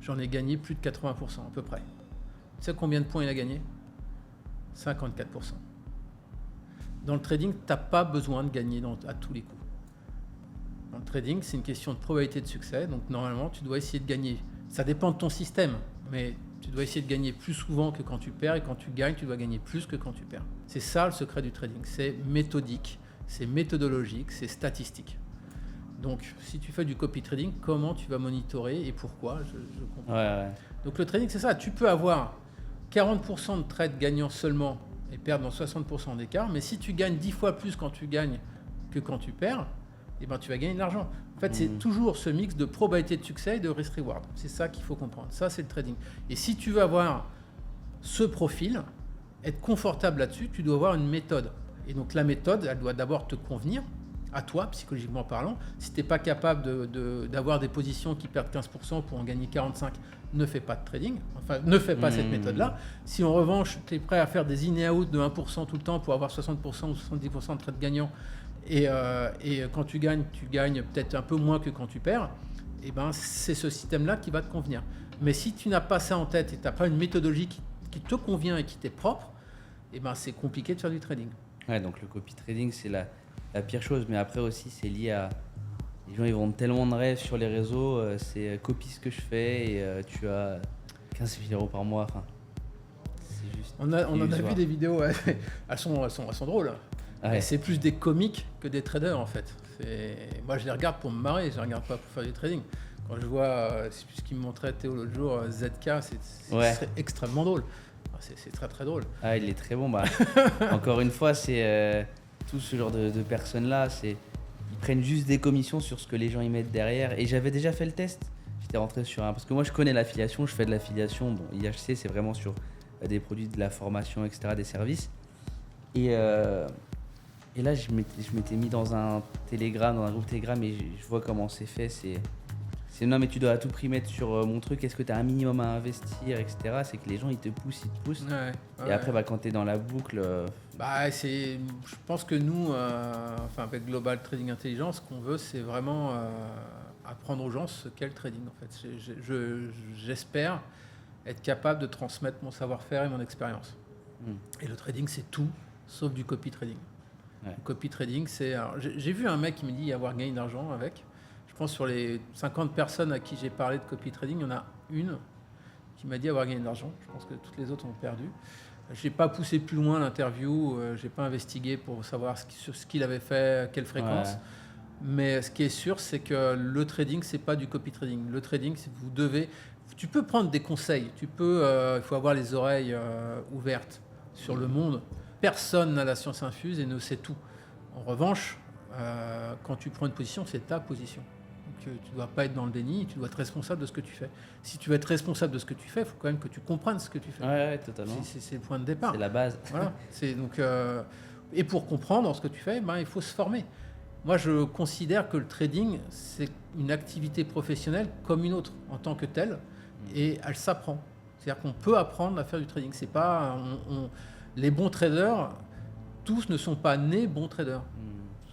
J'en ai gagné plus de 80% à peu près. Tu sais combien de points il a gagné? 54%. Dans le trading, tu n'as pas besoin de gagner à tous les coups. Dans le trading, c'est une question de probabilité de succès. Donc normalement, tu dois essayer de gagner. Ça dépend de ton système, mais tu dois essayer de gagner plus souvent que quand tu perds. Et quand tu gagnes, tu dois gagner plus que quand tu perds. C'est ça le secret du trading. C'est méthodique, c'est méthodologique, c'est statistique. Donc, si tu fais du copy trading, comment tu vas monitorer et pourquoi? Je comprends. Donc le trading, c'est ça. Tu peux avoir 40% de trades gagnants seulement et perdre dans 60% d'écart. Mais si tu gagnes 10 fois plus quand tu gagnes que quand tu perds, eh ben, tu vas gagner de l'argent. En fait, c'est toujours ce mix de probabilité de succès et de risk-reward. C'est ça qu'il faut comprendre. Ça, c'est le trading. Et si tu veux avoir ce profil, être confortable là-dessus, tu dois avoir une méthode. Et donc la méthode, elle doit d'abord te convenir, à toi, psychologiquement parlant. Si tu n'es pas capable d'avoir des positions qui perdent 15% pour en gagner 45%, ne fais pas de trading. Enfin, ne fais pas cette méthode-là. Si en revanche, tu es prêt à faire des in et out de 1% tout le temps pour avoir 60% ou 70% de trades gagnants, et quand tu gagnes peut-être un peu moins que quand tu perds, et ben, c'est ce système-là qui va te convenir. Mais si tu n'as pas ça en tête et tu n'as pas une méthodologie qui te convient et qui t'est propre, et ben, c'est compliqué de faire du trading. Ouais, donc le copy trading, c'est la pire chose. Mais après aussi, c'est lié à... Les gens, ils vendent tellement de rêves sur les réseaux. C'est copie ce que je fais et tu as 15 000 € par mois. Enfin, c'est juste... On en a vu des vidéos, ouais. Elles sont drôles. Ouais. Et c'est plus des comiques que des traders en fait. Moi je les regarde pour me marrer, je les regarde pas pour faire du trading. Quand je vois, c'est plus ce qu'il me montrait Théo l'autre jour, ZK, c'est extrêmement drôle. C'est très très drôle. Ah, il est très bon. Bah, encore une fois, c'est tout ce genre de personnes-là, ils prennent juste des commissions sur ce que les gens y mettent derrière. Et j'avais déjà fait le test. J'étais rentré sur parce que moi je connais l'affiliation, je fais de l'affiliation. Bon, IHC, c'est vraiment sur des produits, de la formation, etc., des services. Et là, je m'étais mis dans un Telegram, dans un groupe Telegram, et je vois comment c'est fait. C'est non, mais tu dois à tout prix mettre sur mon truc, est-ce que tu as un minimum à investir, etc. C'est que les gens, ils te poussent. Ouais, et après, quand tu es dans la boucle. Je pense que nous, avec Global Trading Intelligence, ce qu'on veut, c'est vraiment apprendre aux gens ce qu'est le trading. En fait. J'espère être capable de transmettre mon savoir-faire et mon expérience. Et le trading, c'est tout, sauf du copy trading. Ouais. Le copy trading, c'est. J'ai vu un mec qui me dit avoir gagné d'argent avec. Je pense sur les 50 personnes à qui j'ai parlé de copy trading, il y en a une qui m'a dit avoir gagné de l'argent. Je pense que toutes les autres ont perdu. Je n'ai pas poussé plus loin l'interview, je n'ai pas investigué pour savoir sur ce qu'il avait fait, à quelle fréquence. Ouais. Mais ce qui est sûr, c'est que le trading, ce n'est pas du copy trading. Le trading, tu peux prendre des conseils, il faut avoir les oreilles ouvertes sur le monde. Personne n'a la science infuse et ne sait tout. En revanche, quand tu prends une position, c'est ta position. Donc, tu ne dois pas être dans le déni, tu dois être responsable de ce que tu fais. Si tu veux être responsable de ce que tu fais, il faut quand même que tu comprennes ce que tu fais. Ouais, totalement. C'est le point de départ. C'est la base. Voilà. Et pour comprendre ce que tu fais, il faut se former. Moi, je considère que le trading, c'est une activité professionnelle comme une autre en tant que telle, et elle s'apprend. C'est-à-dire qu'on peut apprendre à faire du trading. C'est pas, les bons traders, tous ne sont pas nés bons traders.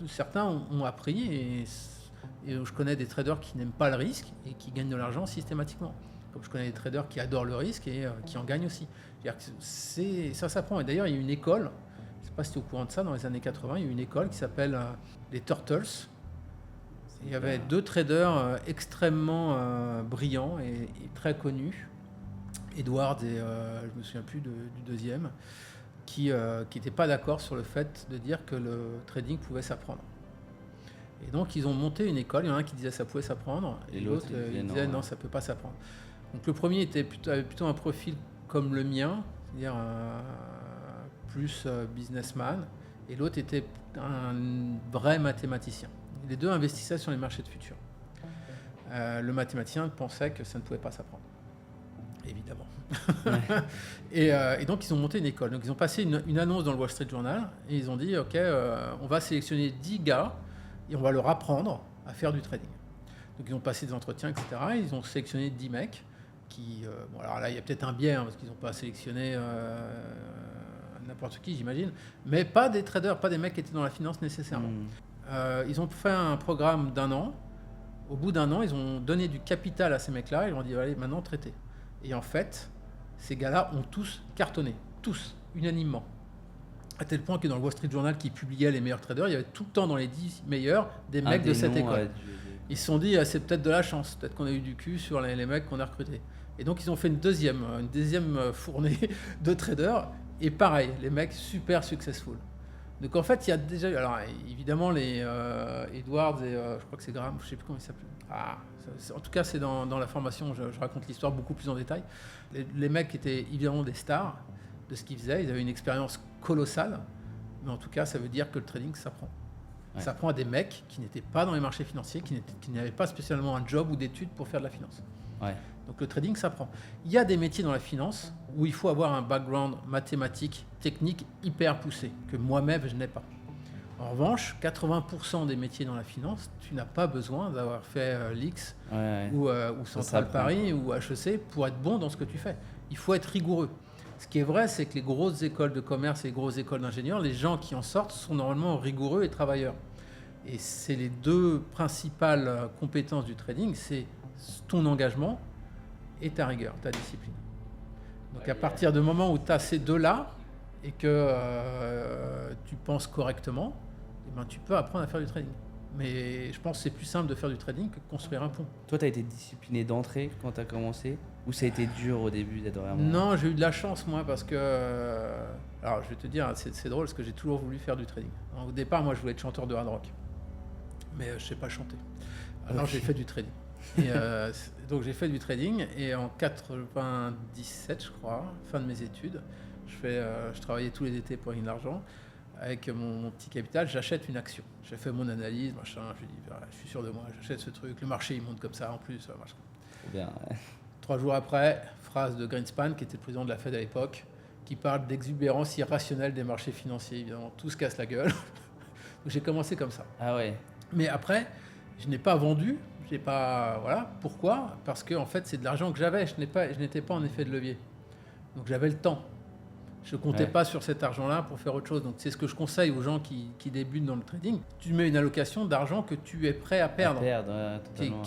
Certains ont appris, et je connais des traders qui n'aiment pas le risque et qui gagnent de l'argent systématiquement. Comme je connais des traders qui adorent le risque et qui en gagnent aussi. Ça s'apprend. Et d'ailleurs, il y a une école, je ne sais pas si tu es au courant de ça, dans les années 80, il y a une école qui s'appelle les Turtles. Il y avait deux traders extrêmement brillants et très connus, Edward et je ne me souviens plus du deuxième, qui n'étaient pas d'accord sur le fait de dire que le trading pouvait s'apprendre. Et donc ils ont monté une école, il y en a un qui disait que ça pouvait s'apprendre, et l'autre disait non, ça ne peut pas s'apprendre. Donc le premier avait plutôt un profil comme le mien, c'est-à-dire plus businessman, et l'autre était un vrai mathématicien. Les deux investissaient sur les marchés de futurs. Le mathématicien pensait que ça ne pouvait pas s'apprendre, évidemment. Et donc ils ont monté une école. Donc ils ont passé une annonce dans le Wall Street Journal, et ils ont dit ok, on va sélectionner 10 gars et on va leur apprendre à faire du trading. Donc ils ont passé des entretiens, etc. Et ils ont sélectionné 10 mecs qui... alors là, il y a peut-être un biais, parce qu'ils n'ont pas sélectionné n'importe qui, j'imagine, mais pas des traders, pas des mecs qui étaient dans la finance nécessairement. Ils ont fait un programme d'1 an. Au bout d'1 an, ils ont donné du capital à ces mecs-là. Ils ont dit, allez, maintenant, traitez. Et en fait, ces gars-là ont tous cartonné. Tous, unanimement. À tel point que dans le Wall Street Journal qui publiait les meilleurs traders, il y avait tout le temps dans les 10 meilleurs des mecs de cette école. Ils se sont dit, c'est peut-être de la chance, peut-être qu'on a eu du cul sur les mecs qu'on a recrutés. Et donc ils ont fait une deuxième fournée de traders, et pareil, les mecs super successful. Donc en fait, il y a déjà, alors évidemment les Edwards et je crois que c'est Graham, je ne sais plus comment il s'appelle. En tout cas, c'est dans la formation, je raconte l'histoire beaucoup plus en détail. Les mecs étaient évidemment des stars de ce qu'ils faisaient, ils avaient une expérience colossale, mais en tout cas, ça veut dire que le trading s'apprend. Ouais. Ça apprend à des mecs qui n'étaient pas dans les marchés financiers, qui n'avaient pas spécialement un job ou d'études pour faire de la finance. Ouais. Donc le trading s'apprend. Il y a des métiers dans la finance où il faut avoir un background mathématique, technique hyper poussé, que moi-même je n'ai pas. En revanche, 80% des métiers dans la finance, tu n'as pas besoin d'avoir fait l'IX ou Central Paris ou HEC pour être bon dans ce que tu fais. Il faut être rigoureux. Ce qui est vrai, c'est que les grosses écoles de commerce et les grosses écoles d'ingénieurs, les gens qui en sortent sont normalement rigoureux et travailleurs. Et c'est les deux principales compétences du trading, c'est ton engagement et ta rigueur, ta discipline. Donc à partir du moment où tu as ces deux-là et que tu penses correctement, eh ben, tu peux apprendre à faire du trading. Mais je pense que c'est plus simple de faire du trading que de construire un pont. Toi, tu as été discipliné d'entrée quand tu as commencé ou ça a été dur au début d'être vraiment... Non, j'ai eu de la chance, moi, parce que... alors, je vais te dire, c'est drôle, parce que j'ai toujours voulu faire du trading. Alors, au départ, moi, je voulais être chanteur de hard rock. Mais je ne sais pas chanter. Alors, j'ai fait du trading. Et, donc, j'ai fait du trading. Et en 97, je crois, fin de mes études, je travaillais tous les étés pour gagner de l'argent. Avec mon petit capital, j'achète une action. J'ai fait mon analyse, machin, je dis, je suis sûr de moi, j'achète ce truc. Le marché, il monte comme ça, en plus. Machin. Trop bien. 3 jours après, phrase de Greenspan, qui était le président de la Fed à l'époque, qui parle d'exubérance irrationnelle des marchés financiers. Évidemment, tout se casse la gueule. Donc j'ai commencé comme ça. Ah ouais. Mais après, je n'ai pas vendu. Voilà. Pourquoi ? Parce que en fait, c'est de l'argent que j'avais. Je n'étais pas en effet de levier. Donc j'avais le temps. Je ne comptais pas sur cet argent-là pour faire autre chose. Donc c'est ce que je conseille aux gens qui débutent dans le trading. Tu mets une allocation d'argent que tu es prêt à perdre. Totalement.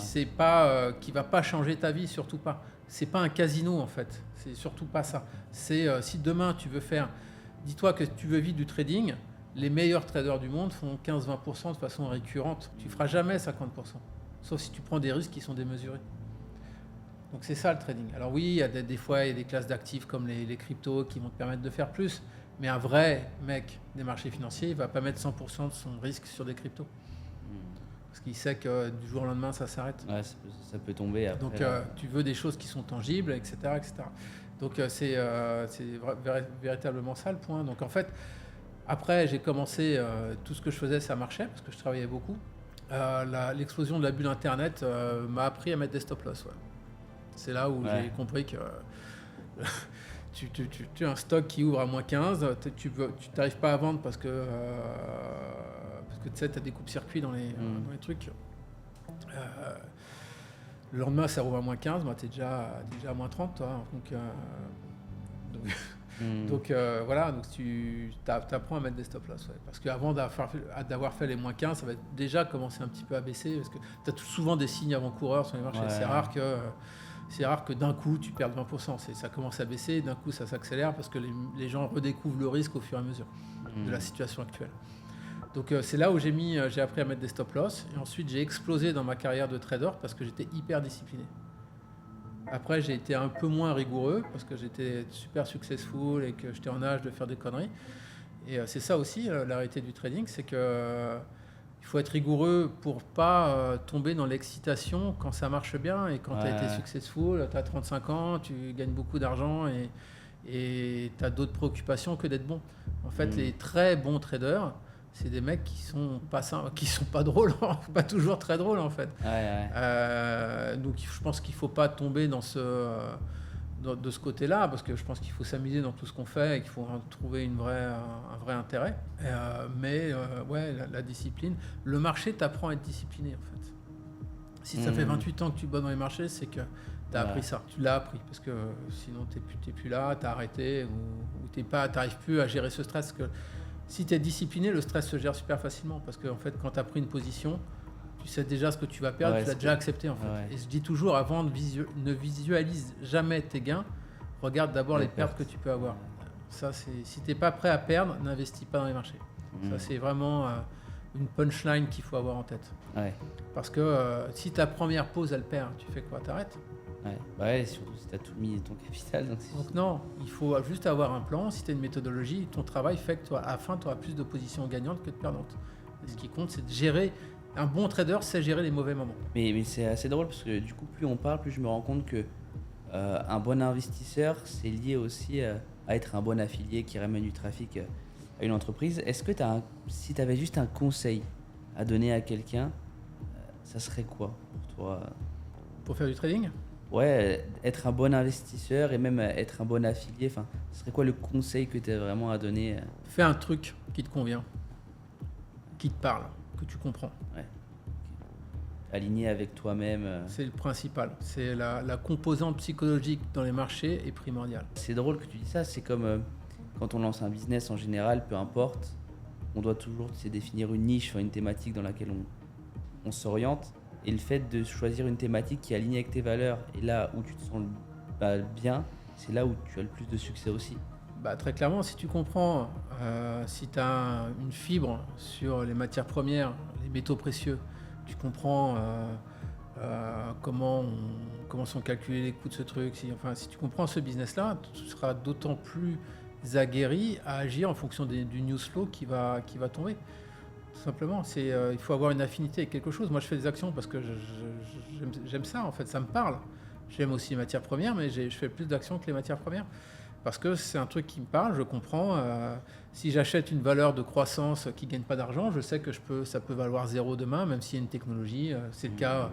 Qui va pas changer ta vie, surtout pas. C'est pas un casino en fait. C'est surtout pas ça. C'est si demain tu veux faire, dis-toi que tu veux vivre du trading, les meilleurs traders du monde font 15-20% de façon récurrente. Tu feras jamais 50%. Sauf si tu prends des risques qui sont démesurés. Donc c'est ça le trading. Alors oui, il y a des fois il y a des classes d'actifs comme les cryptos qui vont te permettre de faire plus, mais un vrai mec des marchés financiers, il ne va pas mettre 100% de son risque sur des cryptos. Parce qu'il sait que du jour au lendemain, ça s'arrête. Ouais, ça peut tomber après. Donc tu veux des choses qui sont tangibles, etc. etc. Donc c'est véritablement ça le point. Donc en fait, après j'ai commencé, tout ce que je faisais, ça marchait parce que je travaillais beaucoup. L'explosion de la bulle Internet m'a appris à mettre des stop-loss. Ouais. C'est là où j'ai compris que tu as un stock qui ouvre à moins 15, tu n'arrives pas à vendre parce que tu sais, tu as des coupes-circuits dans les trucs. Le lendemain, ça rouvre à moins 15, tu es déjà à moins 30, toi. Donc voilà, donc tu apprends à mettre des stop-loss. Ouais. Parce qu'avant d'avoir fait les moins 15, ça va déjà commencer un petit peu à baisser. Parce que tu as souvent des signes avant-coureurs sur les marchés. Ouais. C'est rare que d'un coup, tu perdes 20%. Ça commence à baisser, et d'un coup, ça s'accélère parce que les gens redécouvrent le risque au fur et à mesure de la situation actuelle. Donc c'est là où j'ai appris à mettre des stop-loss. Et ensuite, j'ai explosé dans ma carrière de trader parce que j'étais hyper discipliné. Après, j'ai été un peu moins rigoureux parce que j'étais super successful et que j'étais en âge de faire des conneries. Et c'est ça aussi, la réalité du trading, c'est que il faut être rigoureux pour pas tomber dans l'excitation quand ça marche bien et quand tu as été successful, tu as 35 ans, tu gagnes beaucoup d'argent et tu as d'autres préoccupations que d'être bon. En fait, les très bons traders, c'est des mecs qui sont pas drôles, pas toujours très drôles en fait. Donc je pense qu'il faut pas tomber de ce côté-là, parce que je pense qu'il faut s'amuser dans tout ce qu'on fait et qu'il faut trouver un vrai intérêt. Mais la discipline, le marché t'apprend à être discipliné en fait. Si ça fait 28 ans que tu bosses dans les marchés, c'est que tu as appris ça. Tu l'as appris parce que sinon t'es plus là, tu as arrêté ou t'arrives plus à gérer ce stress. Que si tu es discipliné, le stress se gère super facilement parce que en fait, quand tu as pris une position, tu sais déjà ce que tu vas perdre, tu l'as déjà accepté en fait. Et je dis toujours, avant ne visualise jamais tes gains, regarde d'abord les pertes que tu peux avoir. Ça, si tu n'es pas prêt à perdre, n'investis pas dans les marchés. Ça, c'est vraiment une punchline qu'il faut avoir en tête. Parce que si ta première pause, elle perd, tu fais quoi ? T'arrêtes ? Surtout si tu as tout mis ton capital. Donc non, il faut juste avoir un plan. Si tu as une méthodologie, ton travail fait que à la fin, tu auras plus de positions gagnantes que de perdantes. Et ce qui compte, c'est de gérer. Un bon trader sait gérer les mauvais moments. Mais c'est assez drôle parce que du coup, plus on parle, plus je me rends compte que un bon investisseur, c'est lié aussi à être un bon affilié qui ramène du trafic à une entreprise. Est-ce que si tu avais juste un conseil à donner à quelqu'un, ça serait quoi pour toi ? Pour faire du trading ? Ouais, être un bon investisseur et même être un bon affilié, ce serait quoi le conseil que tu as vraiment à donner ? Fais un truc qui te convient, qui te parle, que tu comprends. Aligné avec toi-même. C'est le principal. C'est la composante psychologique dans les marchés est primordiale. C'est drôle que tu dis ça. C'est comme quand on lance un business en général, peu importe, on doit toujours définir une niche, une thématique dans laquelle on s'oriente. Et le fait de choisir une thématique qui est alignée avec tes valeurs et là où tu te sens bien, c'est là où tu as le plus de succès aussi. Très clairement, si tu comprends, si tu as une fibre sur les matières premières, les métaux précieux, tu comprends comment sont calculés les coûts de ce truc. Si tu comprends ce business-là, tu seras d'autant plus aguerri à agir en fonction du news flow qui va tomber. Tout simplement, il faut avoir une affinité avec quelque chose. Moi, je fais des actions parce que j'aime ça, en fait, ça me parle. J'aime aussi les matières premières, mais je fais plus d'actions que les matières premières. Parce que c'est un truc qui me parle, je comprends. Si j'achète une valeur de croissance qui ne gagne pas d'argent, je sais que ça peut valoir zéro demain, même s'il y a une technologie. C'est le cas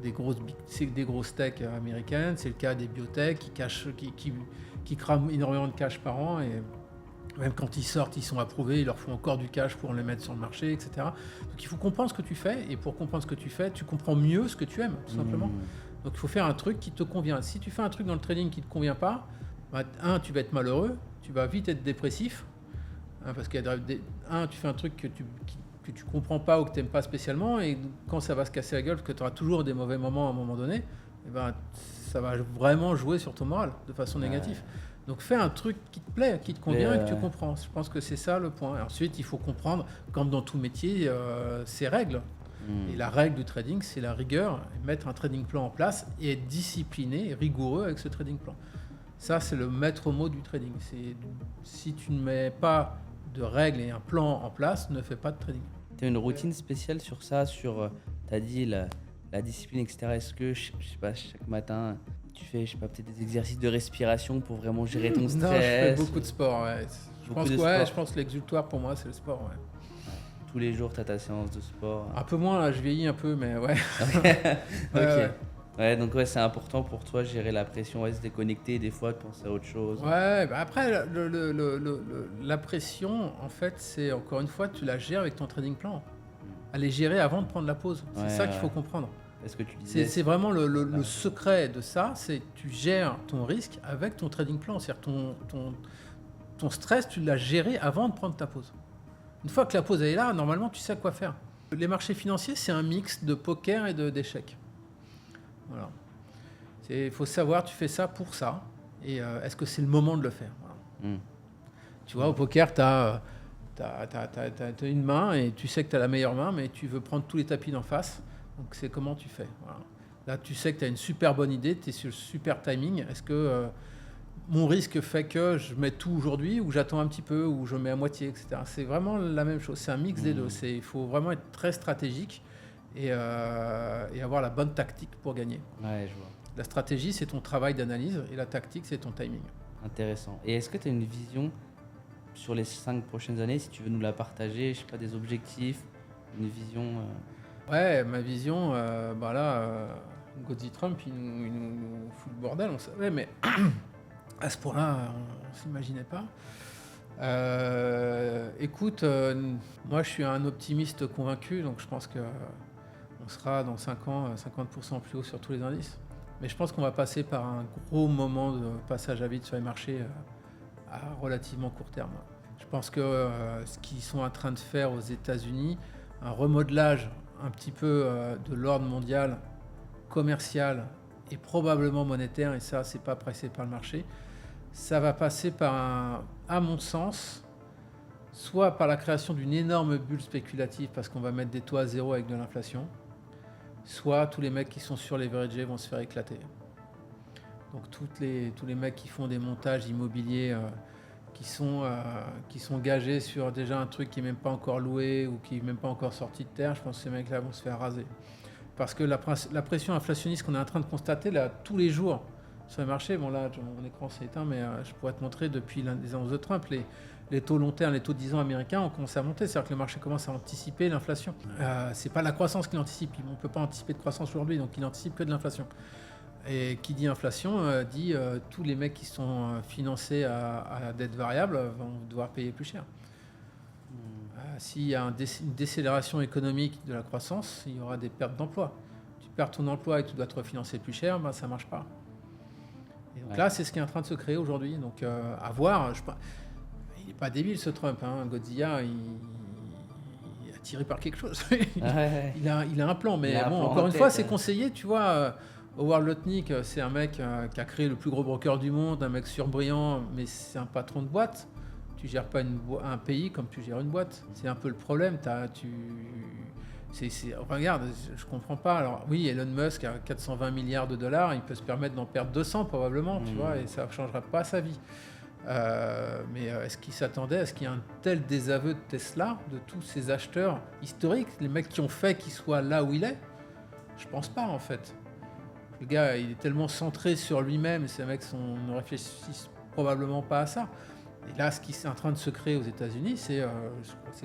des grosses tech américaines, c'est le cas des biotech qui crament énormément de cash par an. Et même quand ils sortent, ils sont approuvés, il leur faut encore du cash pour les mettre sur le marché, etc. Donc il faut comprendre ce que tu fais, et pour comprendre ce que tu fais, tu comprends mieux ce que tu aimes, tout simplement. Donc il faut faire un truc qui te convient. Si tu fais un truc dans le trading qui ne te convient pas, tu vas être malheureux, tu vas vite être dépressif, parce que tu fais un truc que tu comprends pas ou que tu n'aimes pas spécialement, et quand ça va se casser la gueule, parce que tu auras toujours des mauvais moments à un moment donné, ça va vraiment jouer sur ton moral de façon négative. Donc fais un truc qui te plaît, qui te convient et que tu comprends. Je pense que c'est ça le point. Et ensuite, il faut comprendre, comme dans tout métier, ses règles. Et la règle du trading, c'est la rigueur, mettre un trading plan en place et être discipliné et rigoureux avec ce trading plan. Ça, c'est le maître mot du trading. Si tu ne mets pas de règles et un plan en place, ne fais pas de trading. Tu as une routine spéciale sur ça, tu as dit la discipline, etc. Est-ce que, je sais pas, chaque matin, tu fais, je sais pas, peut-être des exercices de respiration pour vraiment gérer ton stress? Non, je fais beaucoup de sport, ouais. Je pense que l'exutoire, pour moi, c'est le sport, ouais. Tous les jours, tu as ta séance de sport? Un peu moins, là, je vieillis un peu, mais ouais. Ok. Ouais, donc c'est important pour toi, gérer la pression, se déconnecter des fois, de penser à autre chose. Ouais, après, la pression, en fait, c'est encore une fois, tu la gères avec ton trading plan. Elle est gérée avant de prendre la pause. C'est ça qu'il faut comprendre. Est-ce que tu disais, c'est vraiment le secret de ça, c'est que tu gères ton risque avec ton trading plan. C'est-à-dire ton stress, tu l'as géré avant de prendre ta pause. Une fois que la pause est là, normalement, tu sais quoi faire. Les marchés financiers, c'est un mix de poker et d'échecs. Voilà. Il faut savoir, tu fais ça pour ça. Et est-ce que c'est le moment de le faire? Voilà. Tu vois, au poker, tu as une main et tu sais que tu as la meilleure main, mais tu veux prendre tous les tapis d'en face. Donc, c'est comment tu fais. Voilà. Là, tu sais que tu as une super bonne idée, tu es sur le super timing. Est-ce que mon risque fait que je mets tout aujourd'hui, ou j'attends un petit peu, ou je mets à moitié, etc. C'est vraiment la même chose. C'est un mix des deux. Il faut vraiment être très stratégique et avoir la bonne tactique pour gagner. Ouais, je vois. La stratégie, c'est ton travail d'analyse, et la tactique, c'est ton timing. Intéressant. Et est-ce que tu as une vision sur les 5 prochaines années, si tu veux nous la partager, je sais pas, des objectifs, une vision Ouais, ma vision, Godsey Trump, il nous fout le bordel, on savait, mais à ce point-là, on ne s'imaginait pas. Écoute, moi je suis un optimiste convaincu, donc je pense qu'on sera dans 5 ans 50% plus haut sur tous les indices. Mais je pense qu'on va passer par un gros moment de passage à vide sur les marchés à relativement court terme. Je pense que ce qu'ils sont en train de faire aux États-Unis, un remodelage un petit peu de l'ordre mondial, commercial et probablement monétaire, et ça, c'est pas pressé par le marché, ça va passer par à mon sens, soit par la création d'une énorme bulle spéculative parce qu'on va mettre des taux à zéro avec de l'inflation, soit tous les mecs qui sont surleveragés vont se faire éclater. Donc tous les mecs qui font des montages immobiliers qui sont gagés sur déjà un truc qui n'est même pas encore loué ou qui n'est même pas encore sorti de terre, je pense que ces mecs-là vont se faire raser. Parce que la pression inflationniste qu'on est en train de constater là tous les jours sur les marchés, bon là mon écran s'est éteint, mais je pourrais te montrer depuis les annonces de Trump, les taux long terme, les taux de 10 ans américains ont commencé à monter, c'est-à-dire que le marché commence à anticiper l'inflation. C'est pas la croissance qu'il anticipe, on ne peut pas anticiper de croissance aujourd'hui, donc il n'anticipe que de l'inflation. Et qui dit inflation dit tous les mecs qui sont financés à dette variable vont devoir payer plus cher. S'il y a une décélération économique de la croissance, il y aura des pertes d'emploi. Tu perds ton emploi et tu dois te refinancer plus cher, ça ne marche pas. Et donc là, c'est ce qui est en train de se créer aujourd'hui. Donc à voir, il n'est pas débile ce Trump, hein. Godzilla, il est attiré par quelque chose. il a un plan, mais bon, encore une fois, c'est conseillé, tu vois. Howard Lutnick, c'est un mec qui a créé le plus gros broker du monde, un mec surbrillant, mais c'est un patron de boîte. Tu gères pas un pays comme tu gères une boîte. C'est un peu le problème. Regarde, je comprends pas. Alors oui, Elon Musk a 420 milliards de dollars, il peut se permettre d'en perdre 200 probablement, tu vois, et ça ne changera pas sa vie. Mais est-ce qu'il s'attendait à ce qu'il y ait un tel désaveu de Tesla, de tous ces acheteurs historiques, les mecs qui ont fait qu'il soit là où il est? Je pense pas en fait. Le gars, il est tellement centré sur lui-même, et ces mecs ne réfléchissent probablement pas à ça. Et là, ce qui est en train de se créer aux États-Unis, c'est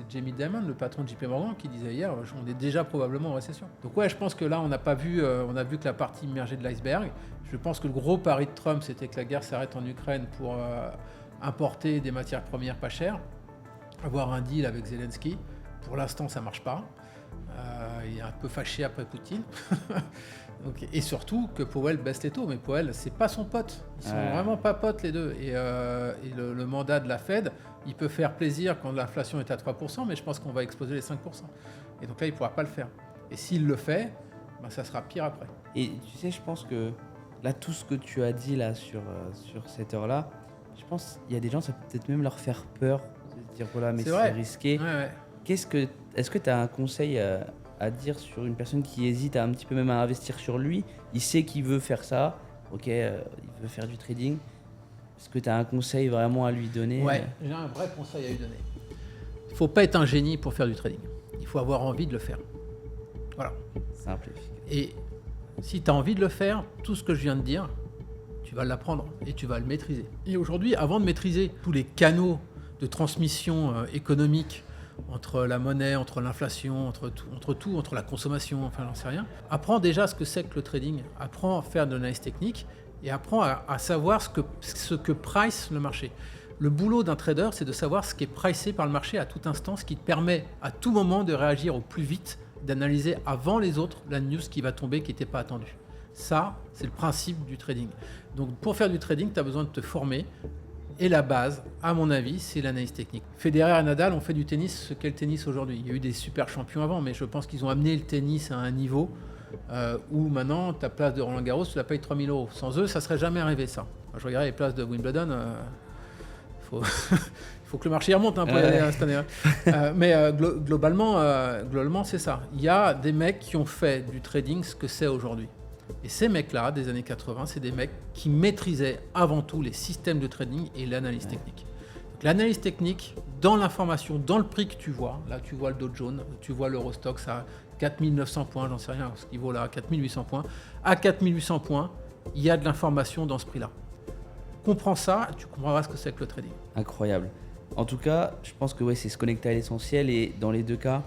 Jamie Dimon, le patron de JP Morgan, qui disait hier, on est déjà probablement en récession. Donc ouais, je pense que là, on n'a pas vu, on a vu que la partie immergée de l'iceberg. Je pense que le gros pari de Trump, c'était que la guerre s'arrête en Ukraine pour importer des matières premières pas chères, avoir un deal avec Zelensky. Pour l'instant, ça marche pas. Il est un peu fâché après Poutine. Donc, et surtout que Powell baisse les taux, mais Powell, c'est pas son pote. Ils sont vraiment pas potes les deux. Et le mandat de la Fed, il peut faire plaisir quand l'inflation est à 3%, mais je pense qu'on va exploser les 5%. Et donc là, il pourra pas le faire. Et s'il le fait, ben, ça sera pire après. Et tu sais, je pense que là, tout ce que tu as dit là sur cette heure-là, je pense qu'il y a des gens, ça peut peut-être même leur faire peur de dire voilà, mais c'est risqué. Ouais. Est-ce que tu as un conseil à dire sur une personne qui hésite un petit peu même à investir sur lui? Il sait qu'il veut faire ça, ok, il veut faire du trading. Est-ce que tu as un conseil vraiment à lui donner? Ouais, j'ai un vrai conseil à lui donner. Il ne faut pas être un génie pour faire du trading. Il faut avoir envie de le faire. Voilà. Simple. Et si tu as envie de le faire, tout ce que je viens de dire, tu vas l'apprendre et tu vas le maîtriser. Et aujourd'hui, avant de maîtriser tous les canaux de transmission économique entre la monnaie, entre l'inflation, entre la consommation, enfin j'en sais rien, apprends déjà ce que c'est que le trading, apprends à faire de l'analyse technique et apprends à savoir ce que price le marché. Le boulot d'un trader, c'est de savoir ce qui est pricé par le marché à tout instant, ce qui te permet à tout moment de réagir au plus vite, d'analyser avant les autres la news qui va tomber qui n'était pas attendue. Ça, c'est le principe du trading. Donc pour faire du trading, tu as besoin de te former. Et la base, à mon avis, c'est l'analyse technique. Federer et Nadal ont fait du tennis ce qu'est le tennis aujourd'hui. Il y a eu des super champions avant, mais je pense qu'ils ont amené le tennis à un niveau où maintenant, ta place de Roland Garros, tu la payes 3 000 €. Sans eux, ça ne serait jamais arrivé ça. Je regardais les places de Wimbledon, il faut que le marché remonte pour y aller cette année. Mais globalement, c'est ça. Il y a des mecs qui ont fait du trading ce que c'est aujourd'hui. Et ces mecs-là, des années 80, c'est des mecs qui maîtrisaient avant tout les systèmes de trading et l'analyse technique. Donc, l'analyse technique, dans l'information, dans le prix que tu vois, là tu vois le Dow Jones, tu vois l'Eurostoxx à 4900 points, j'en sais rien, ce qui vaut là 4800 points. À 4800 points, il y a de l'information dans ce prix-là. Comprends ça, tu comprendras ce que c'est que le trading. Incroyable. En tout cas, je pense que c'est se connecter à l'essentiel et dans les deux cas,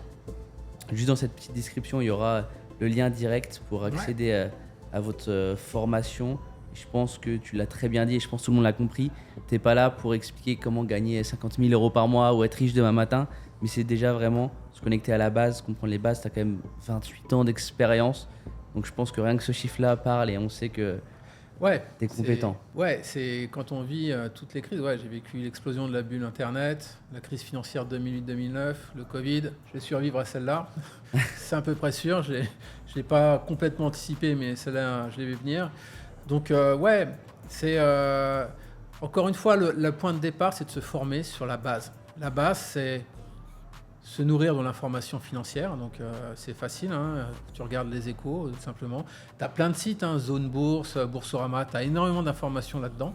juste dans cette petite description, il y aura le lien direct pour accéder à votre formation. Je pense que tu l'as très bien dit et je pense que tout le monde l'a compris. Tu n'es pas là pour expliquer comment gagner 50 000 € par mois ou être riche demain matin, mais c'est déjà vraiment se connecter à la base, comprendre les bases. Tu as quand même 28 ans d'expérience. Donc je pense que rien que ce chiffre-là parle et on sait que tu es compétent. C'est quand on vit toutes les crises. J'ai vécu l'explosion de la bulle Internet, la crise financière 2008-2009, le Covid. Je vais survivre à celle-là. C'est à peu près sûr. Je ne l'ai pas complètement anticipé, mais celle-là, je l'ai vu venir. Donc, c'est encore une fois, le point de départ, c'est de se former sur la base. La base, c'est se nourrir de l'information financière, donc c'est facile, tu regardes les échos, tout simplement. Tu as plein de sites, Zone Bourse, Boursorama, tu as énormément d'informations là-dedans.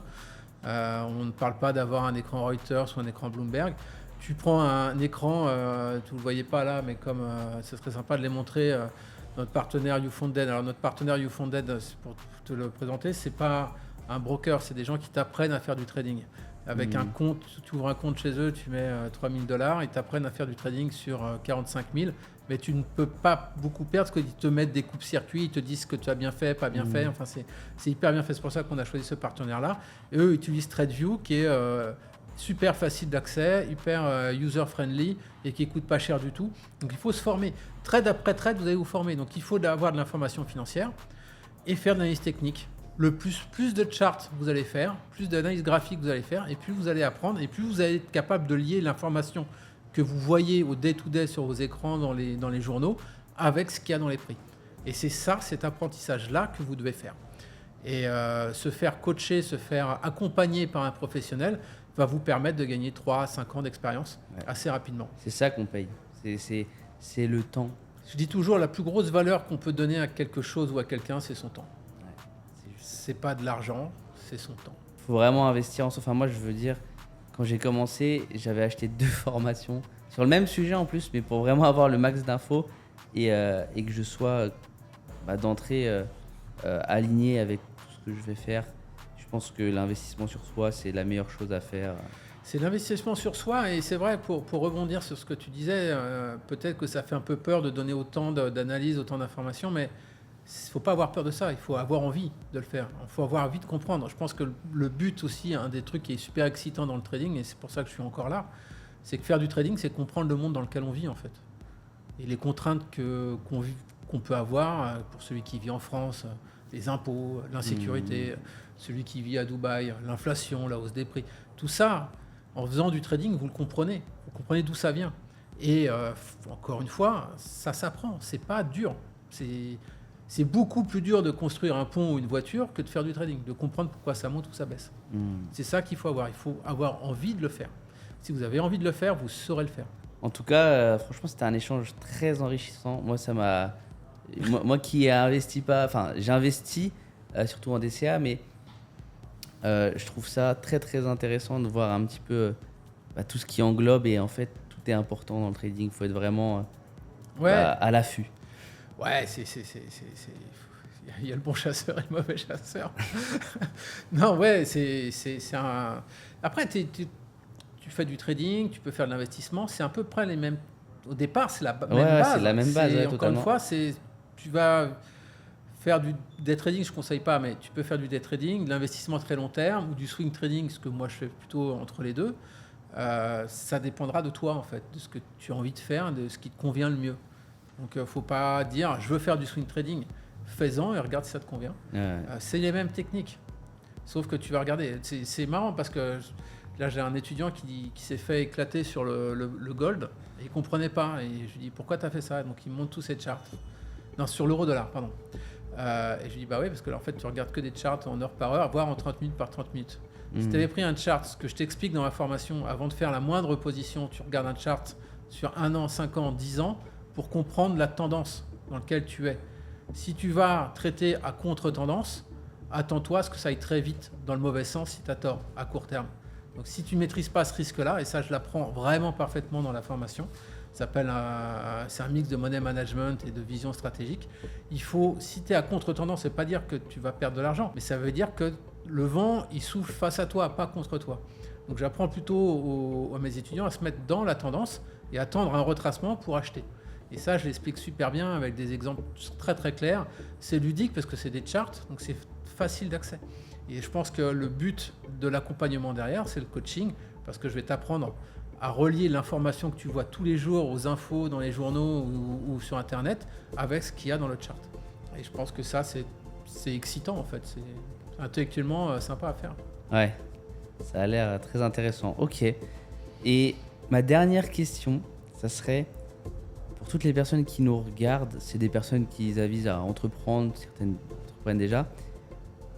On ne parle pas d'avoir un écran Reuters ou un écran Bloomberg. Tu prends un écran, tu ne le voyez pas là, mais comme ce serait sympa de les montrer, notre partenaire YouFunded. Alors notre partenaire YouFunded, pour te le présenter, c'est pas un broker, c'est des gens qui t'apprennent à faire du trading. Avec un compte, tu ouvres un compte chez eux, tu mets 3 000 $, ils t'apprennent à faire du trading sur 45 000, mais tu ne peux pas beaucoup perdre parce qu'ils te mettent des coupes-circuits, ils te disent ce que tu as bien fait, pas bien fait. Enfin, c'est hyper bien fait, c'est pour ça qu'on a choisi ce partenaire-là. Et eux utilisent TradeView qui est super facile d'accès, hyper user-friendly et qui ne coûte pas cher du tout. Donc il faut se former. Trade après trade, vous allez vous former. Donc il faut avoir de l'information financière et faire de l'analyse technique. Le plus de charts vous allez faire, plus d'analyse graphique vous allez faire, et plus vous allez apprendre, et plus vous allez être capable de lier l'information que vous voyez au day-to-day sur vos écrans dans les journaux avec ce qu'il y a dans les prix. Et c'est ça, cet apprentissage-là que vous devez faire. Et se faire coacher, se faire accompagner par un professionnel va vous permettre de gagner 3 à 5 ans d'expérience assez rapidement. C'est ça qu'on paye. C'est le temps. Je dis toujours, la plus grosse valeur qu'on peut donner à quelque chose ou à quelqu'un, c'est son temps. Ouais, c'est juste. C'est pas de l'argent, c'est son temps. Faut vraiment investir en soi. Enfin, moi, je veux dire, quand j'ai commencé, j'avais acheté 2 formations sur le même sujet en plus, mais pour vraiment avoir le max d'infos et que je sois d'entrée aligné avec tout ce que je vais faire. Je pense que l'investissement sur soi, c'est la meilleure chose à faire. C'est l'investissement sur soi et c'est vrai, pour rebondir sur ce que tu disais, peut-être que ça fait un peu peur de donner autant d'analyses, autant d'informations, mais il ne faut pas avoir peur de ça, il faut avoir envie de le faire, il faut avoir envie de comprendre. Je pense que le but aussi, un des trucs qui est super excitant dans le trading, et c'est pour ça que je suis encore là, c'est que faire du trading, c'est comprendre le monde dans lequel on vit en fait. Et les contraintes qu'on peut avoir, pour celui qui vit en France, les impôts, l'insécurité, celui qui vit à Dubaï, l'inflation, la hausse des prix, tout ça, en faisant du trading, vous le comprenez. Vous comprenez d'où ça vient. Et encore une fois, ça s'apprend. C'est pas dur. C'est beaucoup plus dur de construire un pont ou une voiture que de faire du trading, de comprendre pourquoi ça monte ou ça baisse. C'est ça qu'il faut avoir. Il faut avoir envie de le faire. Si vous avez envie de le faire, vous saurez le faire. En tout cas, franchement, c'était un échange très enrichissant. Moi, ça m'a. Moi qui ai investi pas. Enfin, j'ai investi surtout en DCA, mais je trouve ça très très intéressant de voir un petit peu tout ce qui englobe et en fait, tout est important dans le trading. Il faut être vraiment à l'affût. Ouais, il y a le bon chasseur et le mauvais chasseur. Non, ouais, c'est un. Après, tu fais du trading, tu peux faire de l'investissement, c'est à peu près les mêmes. Au départ, c'est la même base. C'est la même base, encore totalement. une fois, tu vas faire du day trading, je ne conseille pas, mais tu peux faire du day trading, de l'investissement très long terme ou du swing trading, ce que moi je fais plutôt entre les deux. Ça dépendra de toi, en fait, de ce que tu as envie de faire, de ce qui te convient le mieux. Donc, il ne faut pas dire je veux faire du swing trading. Fais-en et regarde si ça te convient. C'est les mêmes techniques, sauf que tu vas regarder. C'est marrant parce que là, j'ai un étudiant qui s'est fait éclater sur le gold et il ne comprenait pas. Et je lui dis pourquoi tu as fait ça? Donc, il me montre tous ces charts. Non, sur l'euro-dollar, pardon. Et je lui dis bah oui, parce que là, en fait, tu regardes que des charts en heure par heure, voire en 30 minutes par 30 minutes. Si tu avais pris un chart, ce que je t'explique dans la formation, avant de faire la moindre position, tu regardes un chart sur 1 an, 5 ans, 10 ans, pour comprendre la tendance dans laquelle tu es. Si tu vas traiter à contre-tendance, attends-toi à ce que ça aille très vite dans le mauvais sens si tu as tort à court terme. Donc si tu ne maîtrises pas ce risque-là, et ça je l'apprends vraiment parfaitement dans la formation, c'est un mix de money management et de vision stratégique. Si tu es à contre-tendance, ça ne veut pas dire que tu vas perdre de l'argent, mais ça veut dire que le vent, il souffle face à toi, pas contre toi. Donc j'apprends plutôt à mes étudiants à se mettre dans la tendance et attendre un retracement pour acheter. Et ça, je l'explique super bien avec des exemples très très clairs. C'est ludique parce que c'est des charts, donc c'est facile d'accès. Et je pense que le but de l'accompagnement derrière, c'est le coaching, parce que je vais t'apprendre à relier l'information que tu vois tous les jours aux infos dans les journaux ou sur Internet avec ce qu'il y a dans le chart. Et je pense que ça, c'est excitant en fait. C'est intellectuellement sympa à faire. Ouais, ça a l'air très intéressant. Ok. Et ma dernière question, ça serait, pour toutes les personnes qui nous regardent, c'est des personnes qui avisent à entreprendre, certaines entreprennent déjà.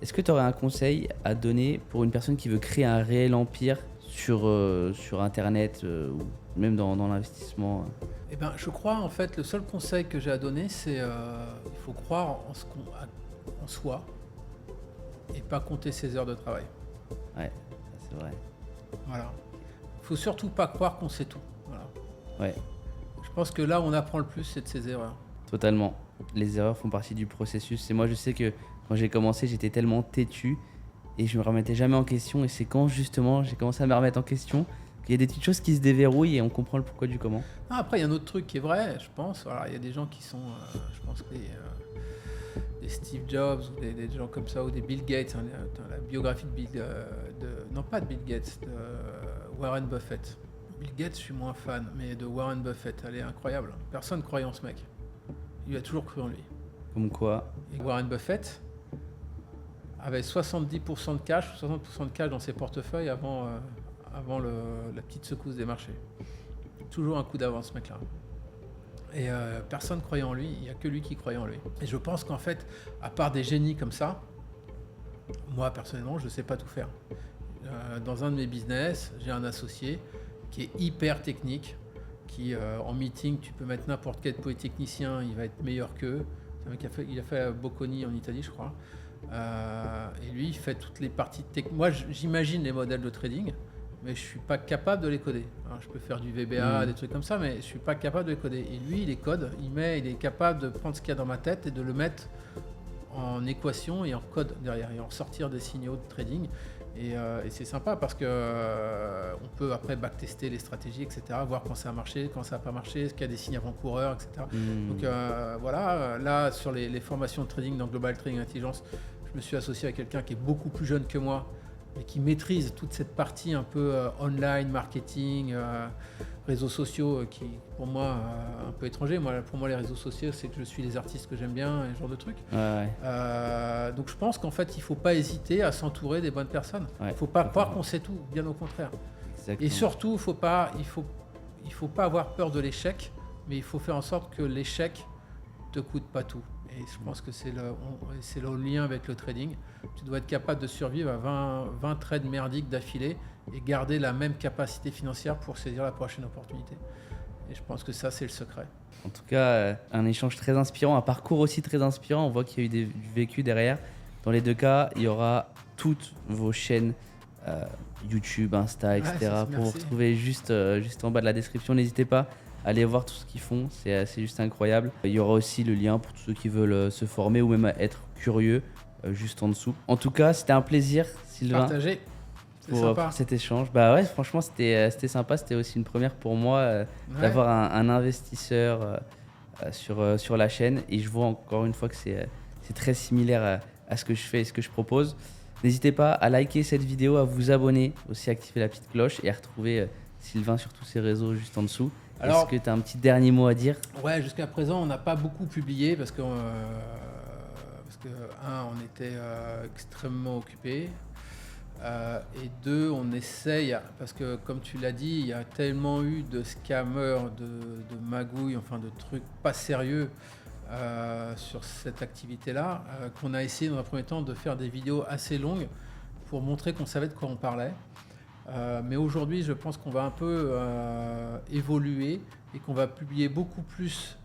Est-ce que tu aurais un conseil à donner pour une personne qui veut créer un réel empire sur Internet ou même dans l'investissement? Eh ben, je crois, en fait, le seul conseil que j'ai à donner, c'est il faut croire en soi et pas compter ses heures de travail. Ouais, c'est vrai. Voilà. Il faut surtout pas croire qu'on sait tout. Voilà. Ouais. Je pense que là, on apprend le plus, c'est de ses erreurs. Totalement. Les erreurs font partie du processus. Et moi, je sais que quand j'ai commencé, j'étais tellement têtu et je me remettais jamais en question. Et c'est quand, justement, j'ai commencé à me remettre en question qu'il y a des petites choses qui se déverrouillent et on comprend le pourquoi du comment. Après, il y a un autre truc qui est vrai, je pense. Alors, il y a des gens qui sont, je pense que des Steve Jobs ou des gens comme ça, ou des Bill Gates. La biographie non pas de Bill Gates, de Warren Buffett. Bill Gates, je suis moins fan, mais de Warren Buffett, elle est incroyable. Personne ne croyait en ce mec. Il a toujours cru en lui. Comme quoi? Et Warren Buffett avait 70% de cash, 60% de cash dans ses portefeuilles avant la petite secousse des marchés. Toujours un coup d'avance, ce mec-là. Et personne ne croyait en lui, il n'y a que lui qui croyait en lui. Et je pense qu'en fait, à part des génies comme ça, moi personnellement, je ne sais pas tout faire. Dans un de mes business, j'ai un associé qui est hyper technique. qui en meeting, tu peux mettre n'importe quel polytechnicien, il va être meilleur qu'eux. C'est un mec il a fait Bocconi en Italie, je crois. Et lui, il fait toutes les parties techniques. Moi, j'imagine les modèles de trading, mais je ne suis pas capable de les coder. Alors, je peux faire du VBA, des trucs comme ça, mais je ne suis pas capable de les coder. Et lui, il les code, il est capable de prendre ce qu'il y a dans ma tête et de le mettre en équation et en code derrière, et en sortir des signaux de trading. Et c'est sympa parce que on peut après backtester les stratégies, etc., voir quand ça a marché, quand ça n'a pas marché, est-ce qu'il y a des signes avant-coureurs, etc. Donc voilà, là sur les formations de trading dans Global Trading Intelligence, je me suis associé à quelqu'un qui est beaucoup plus jeune que moi et qui maîtrise toute cette partie un peu online, marketing, réseaux sociaux, qui pour moi un peu étranger. Pour moi les réseaux sociaux, c'est que je suis les artistes que j'aime bien et ce genre de trucs. Donc je pense qu'en fait il ne faut pas hésiter à s'entourer des bonnes personnes. Il ne faut pas croire qu'on sait tout, bien au contraire. Exactement. Et surtout, il faut pas avoir peur de l'échec, mais il faut faire en sorte que l'échec ne te coûte pas tout. Et je pense que c'est le lien avec le trading. Tu dois être capable de survivre à 20 trades merdiques d'affilée et garder la même capacité financière pour saisir la prochaine opportunité. Et je pense que ça, c'est le secret. En tout cas, un échange très inspirant, un parcours aussi très inspirant. On voit qu'il y a eu du vécu derrière. Dans les deux cas, il y aura toutes vos chaînes YouTube, Insta, etc. pour vous retrouver juste en bas de la description. N'hésitez pas à aller voir tout ce qu'ils font, c'est juste incroyable. Il y aura aussi le lien pour tous ceux qui veulent se former ou même être curieux juste en dessous. En tout cas, c'était un plaisir, Sylvain. Partagé. Pour cet échange. Bah ouais, franchement, c'était sympa. C'était aussi une première pour moi d'avoir un investisseur sur la chaîne. Et je vois encore une fois que c'est très similaire à ce que je fais et ce que je propose. N'hésitez pas à liker cette vidéo, à vous abonner, aussi à activer la petite cloche et à retrouver Sylvain sur tous ses réseaux juste en dessous. Est-ce que tu as un petit dernier mot à dire ? Ouais, jusqu'à présent, on n'a pas beaucoup publié parce que, on était extrêmement occupés. Et deux, on essaye, parce que comme tu l'as dit, il y a tellement eu de scammers, de magouilles, enfin de trucs pas sérieux sur cette activité-là, qu'on a essayé dans un premier temps de faire des vidéos assez longues pour montrer qu'on savait de quoi on parlait. Mais aujourd'hui, je pense qu'on va un peu évoluer et qu'on va publier beaucoup plus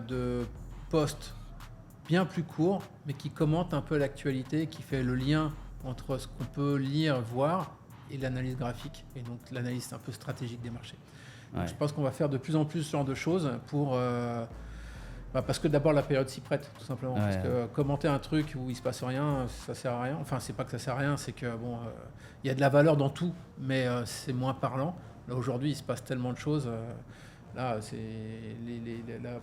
de posts bien plus courts, mais qui commentent un peu l'actualité, qui fait le lien entre ce qu'on peut lire, voir, et l'analyse graphique, et donc l'analyse un peu stratégique des marchés. Donc, je pense qu'on va faire de plus en plus ce genre de choses pour... parce que d'abord la période s'y prête, tout simplement. Parce que commenter un truc où il se passe rien, ça sert à rien. Enfin, c'est pas que ça sert à rien, c'est que bon, il y a de la valeur dans tout, mais c'est moins parlant. Là aujourd'hui, il se passe tellement de choses. Là,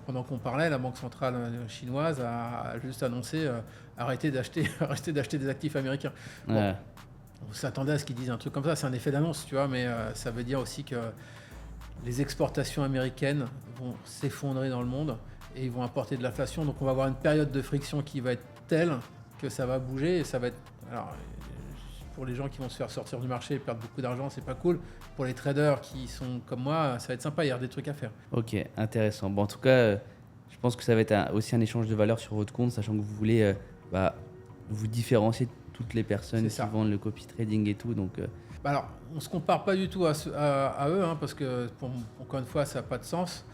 pendant qu'on parlait, la Banque centrale chinoise a juste annoncé arrêter d'acheter des actifs américains. Bon, on s'attendait à ce qu'ils disent un truc comme ça. C'est un effet d'annonce, tu vois, mais ça veut dire aussi que les exportations américaines vont s'effondrer dans le monde. Et ils vont apporter de l'inflation. Donc on va avoir une période de friction qui va être telle que ça va bouger et ça va être... Alors, pour les gens qui vont se faire sortir du marché et perdre beaucoup d'argent, c'est pas cool. Pour les traders qui sont comme moi, ça va être sympa, il y a des trucs à faire. Ok, intéressant. Bon, en tout cas, je pense que ça va être aussi un échange de valeur sur votre compte, sachant que vous voulez vous différencier de toutes les personnes qui vendent le copy trading et tout. Donc, alors, on ne se compare pas du tout à eux, hein, parce que, encore une fois, ça n'a pas de sens.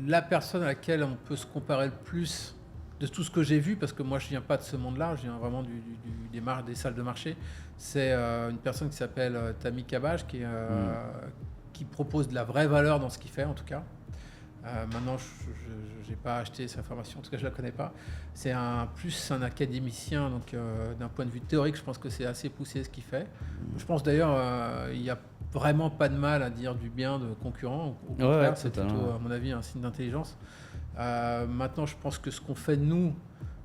La personne à laquelle on peut se comparer le plus de tout ce que j'ai vu, parce que moi je viens pas de ce monde-là, je viens vraiment des salles de marché, c'est une personne qui s'appelle Tammy Cabage qui propose de la vraie valeur dans ce qu'il fait en tout cas. Maintenant je n'ai pas acheté sa formation, en tout cas je la connais pas. C'est plus un académicien, donc d'un point de vue théorique je pense que c'est assez poussé ce qu'il fait. Je pense d'ailleurs il y a vraiment pas de mal à dire du bien de concurrents. Au contraire, c'est plutôt, à mon avis, un signe d'intelligence. Maintenant, je pense que ce qu'on fait, nous,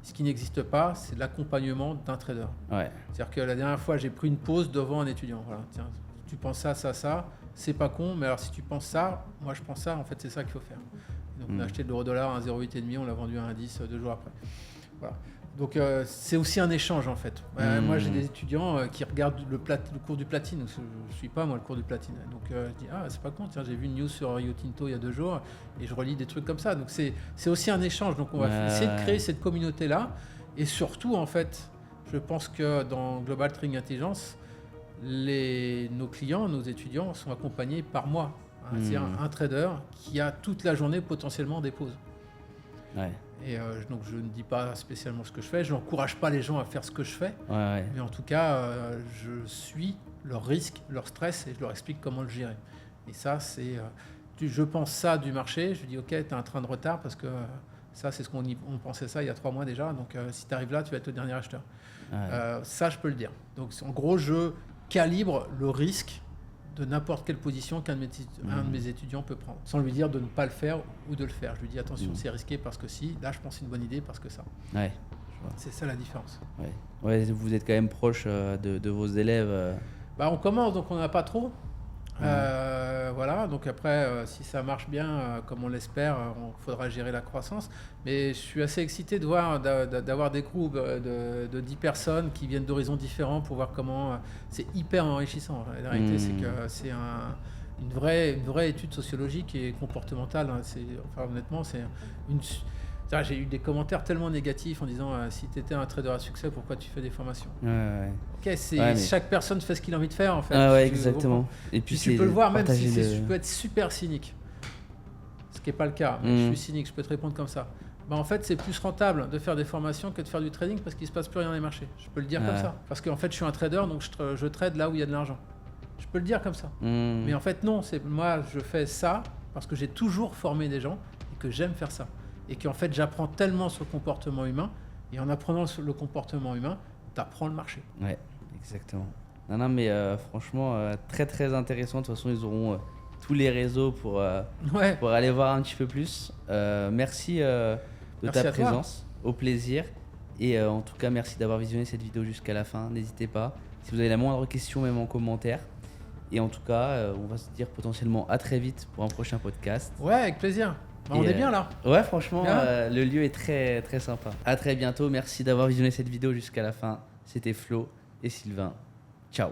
ce qui n'existe pas, c'est l'accompagnement d'un trader. C'est-à-dire que la dernière fois, j'ai pris une pause devant un étudiant. Voilà, tiens, tu penses ça, c'est pas con, mais alors si tu penses ça, moi je pense ça, en fait, c'est ça qu'il faut faire. Donc, on a acheté de l'euro-dollar à 1,08,5, on l'a vendu à 1,10 2 jours après. Voilà. Donc c'est aussi un échange en fait. Moi j'ai des étudiants qui regardent le cours du platine. Je ne suis pas moi le cours du platine. Donc je dis c'est pas con, tiens, j'ai vu une news sur Rio Tinto il y a 2 jours et je relis des trucs comme ça. Donc c'est aussi un échange. Donc on va essayer de créer cette communauté là. Et surtout en fait, je pense que dans Global Trading Intelligence, nos clients, nos étudiants sont accompagnés par moi. C'est-à-dire un trader qui a toute la journée potentiellement des pauses. Ouais. Et donc je ne dis pas spécialement ce que je fais, je n'encourage pas les gens à faire ce que je fais, Ouais. mais en tout cas, je suis leur risque, leur stress et je leur explique comment le gérer. Et ça, c'est, je pense ça du marché, je dis ok, tu as un train de retard parce que ça, c'est ce qu'on on pensait ça il y a 3 mois déjà, donc si tu arrives là, tu vas être le dernier acheteur. Ça, je peux le dire. Donc en gros, je calibre le risque de n'importe quelle position qu'un de mes étudiants peut prendre, sans lui dire de ne pas le faire ou de le faire. Je lui dis attention, c'est risqué parce que si, là je pense c'est une bonne idée parce que ça. Ouais. C'est ça la différence. Ouais, vous êtes quand même proche de vos élèves. On commence, donc on n'a pas trop. Voilà, donc après, si ça marche bien, comme on l'espère, il faudra gérer la croissance. Mais je suis assez excité de voir, d'avoir des groupes de 10 personnes qui viennent d'horizons différents pour voir comment... c'est hyper enrichissant. La réalité, c'est que c'est une vraie étude sociologique et comportementale. Honnêtement, c'est une... J'ai eu des commentaires tellement négatifs en disant si tu étais un trader à succès, pourquoi tu fais des formations? Ok, chaque personne fait ce qu'il a envie de faire en fait. Exactement. Et puis tu peux le voir même si je peux être super cynique, ce qui n'est pas le cas. Mais je suis cynique, je peux te répondre comme ça. En fait, c'est plus rentable de faire des formations que de faire du trading parce qu'il ne se passe plus rien dans les marchés. Je peux le dire comme ça. Parce qu'en fait, je suis un trader, donc je trade là où il y a de l'argent. Je peux le dire comme ça. Mais en fait, non. Moi, je fais ça parce que j'ai toujours formé des gens et que j'aime faire ça. Et qu'en fait, j'apprends tellement sur le comportement humain. Et en apprenant sur le comportement humain, tu apprends le marché. Ouais, exactement. Non, mais franchement, très très intéressant. De toute façon, ils auront tous les réseaux pour aller voir un petit peu plus. Merci de ta présence. Au plaisir. Et en tout cas, merci d'avoir visionné cette vidéo jusqu'à la fin. N'hésitez pas. Si vous avez la moindre question, même en commentaire. Et en tout cas, on va se dire potentiellement à très vite pour un prochain podcast. Ouais, avec plaisir. On est bien là. Ouais, franchement, le lieu est très très sympa. À très bientôt. Merci d'avoir visionné cette vidéo jusqu'à la fin. C'était Flo et Sylvain. Ciao.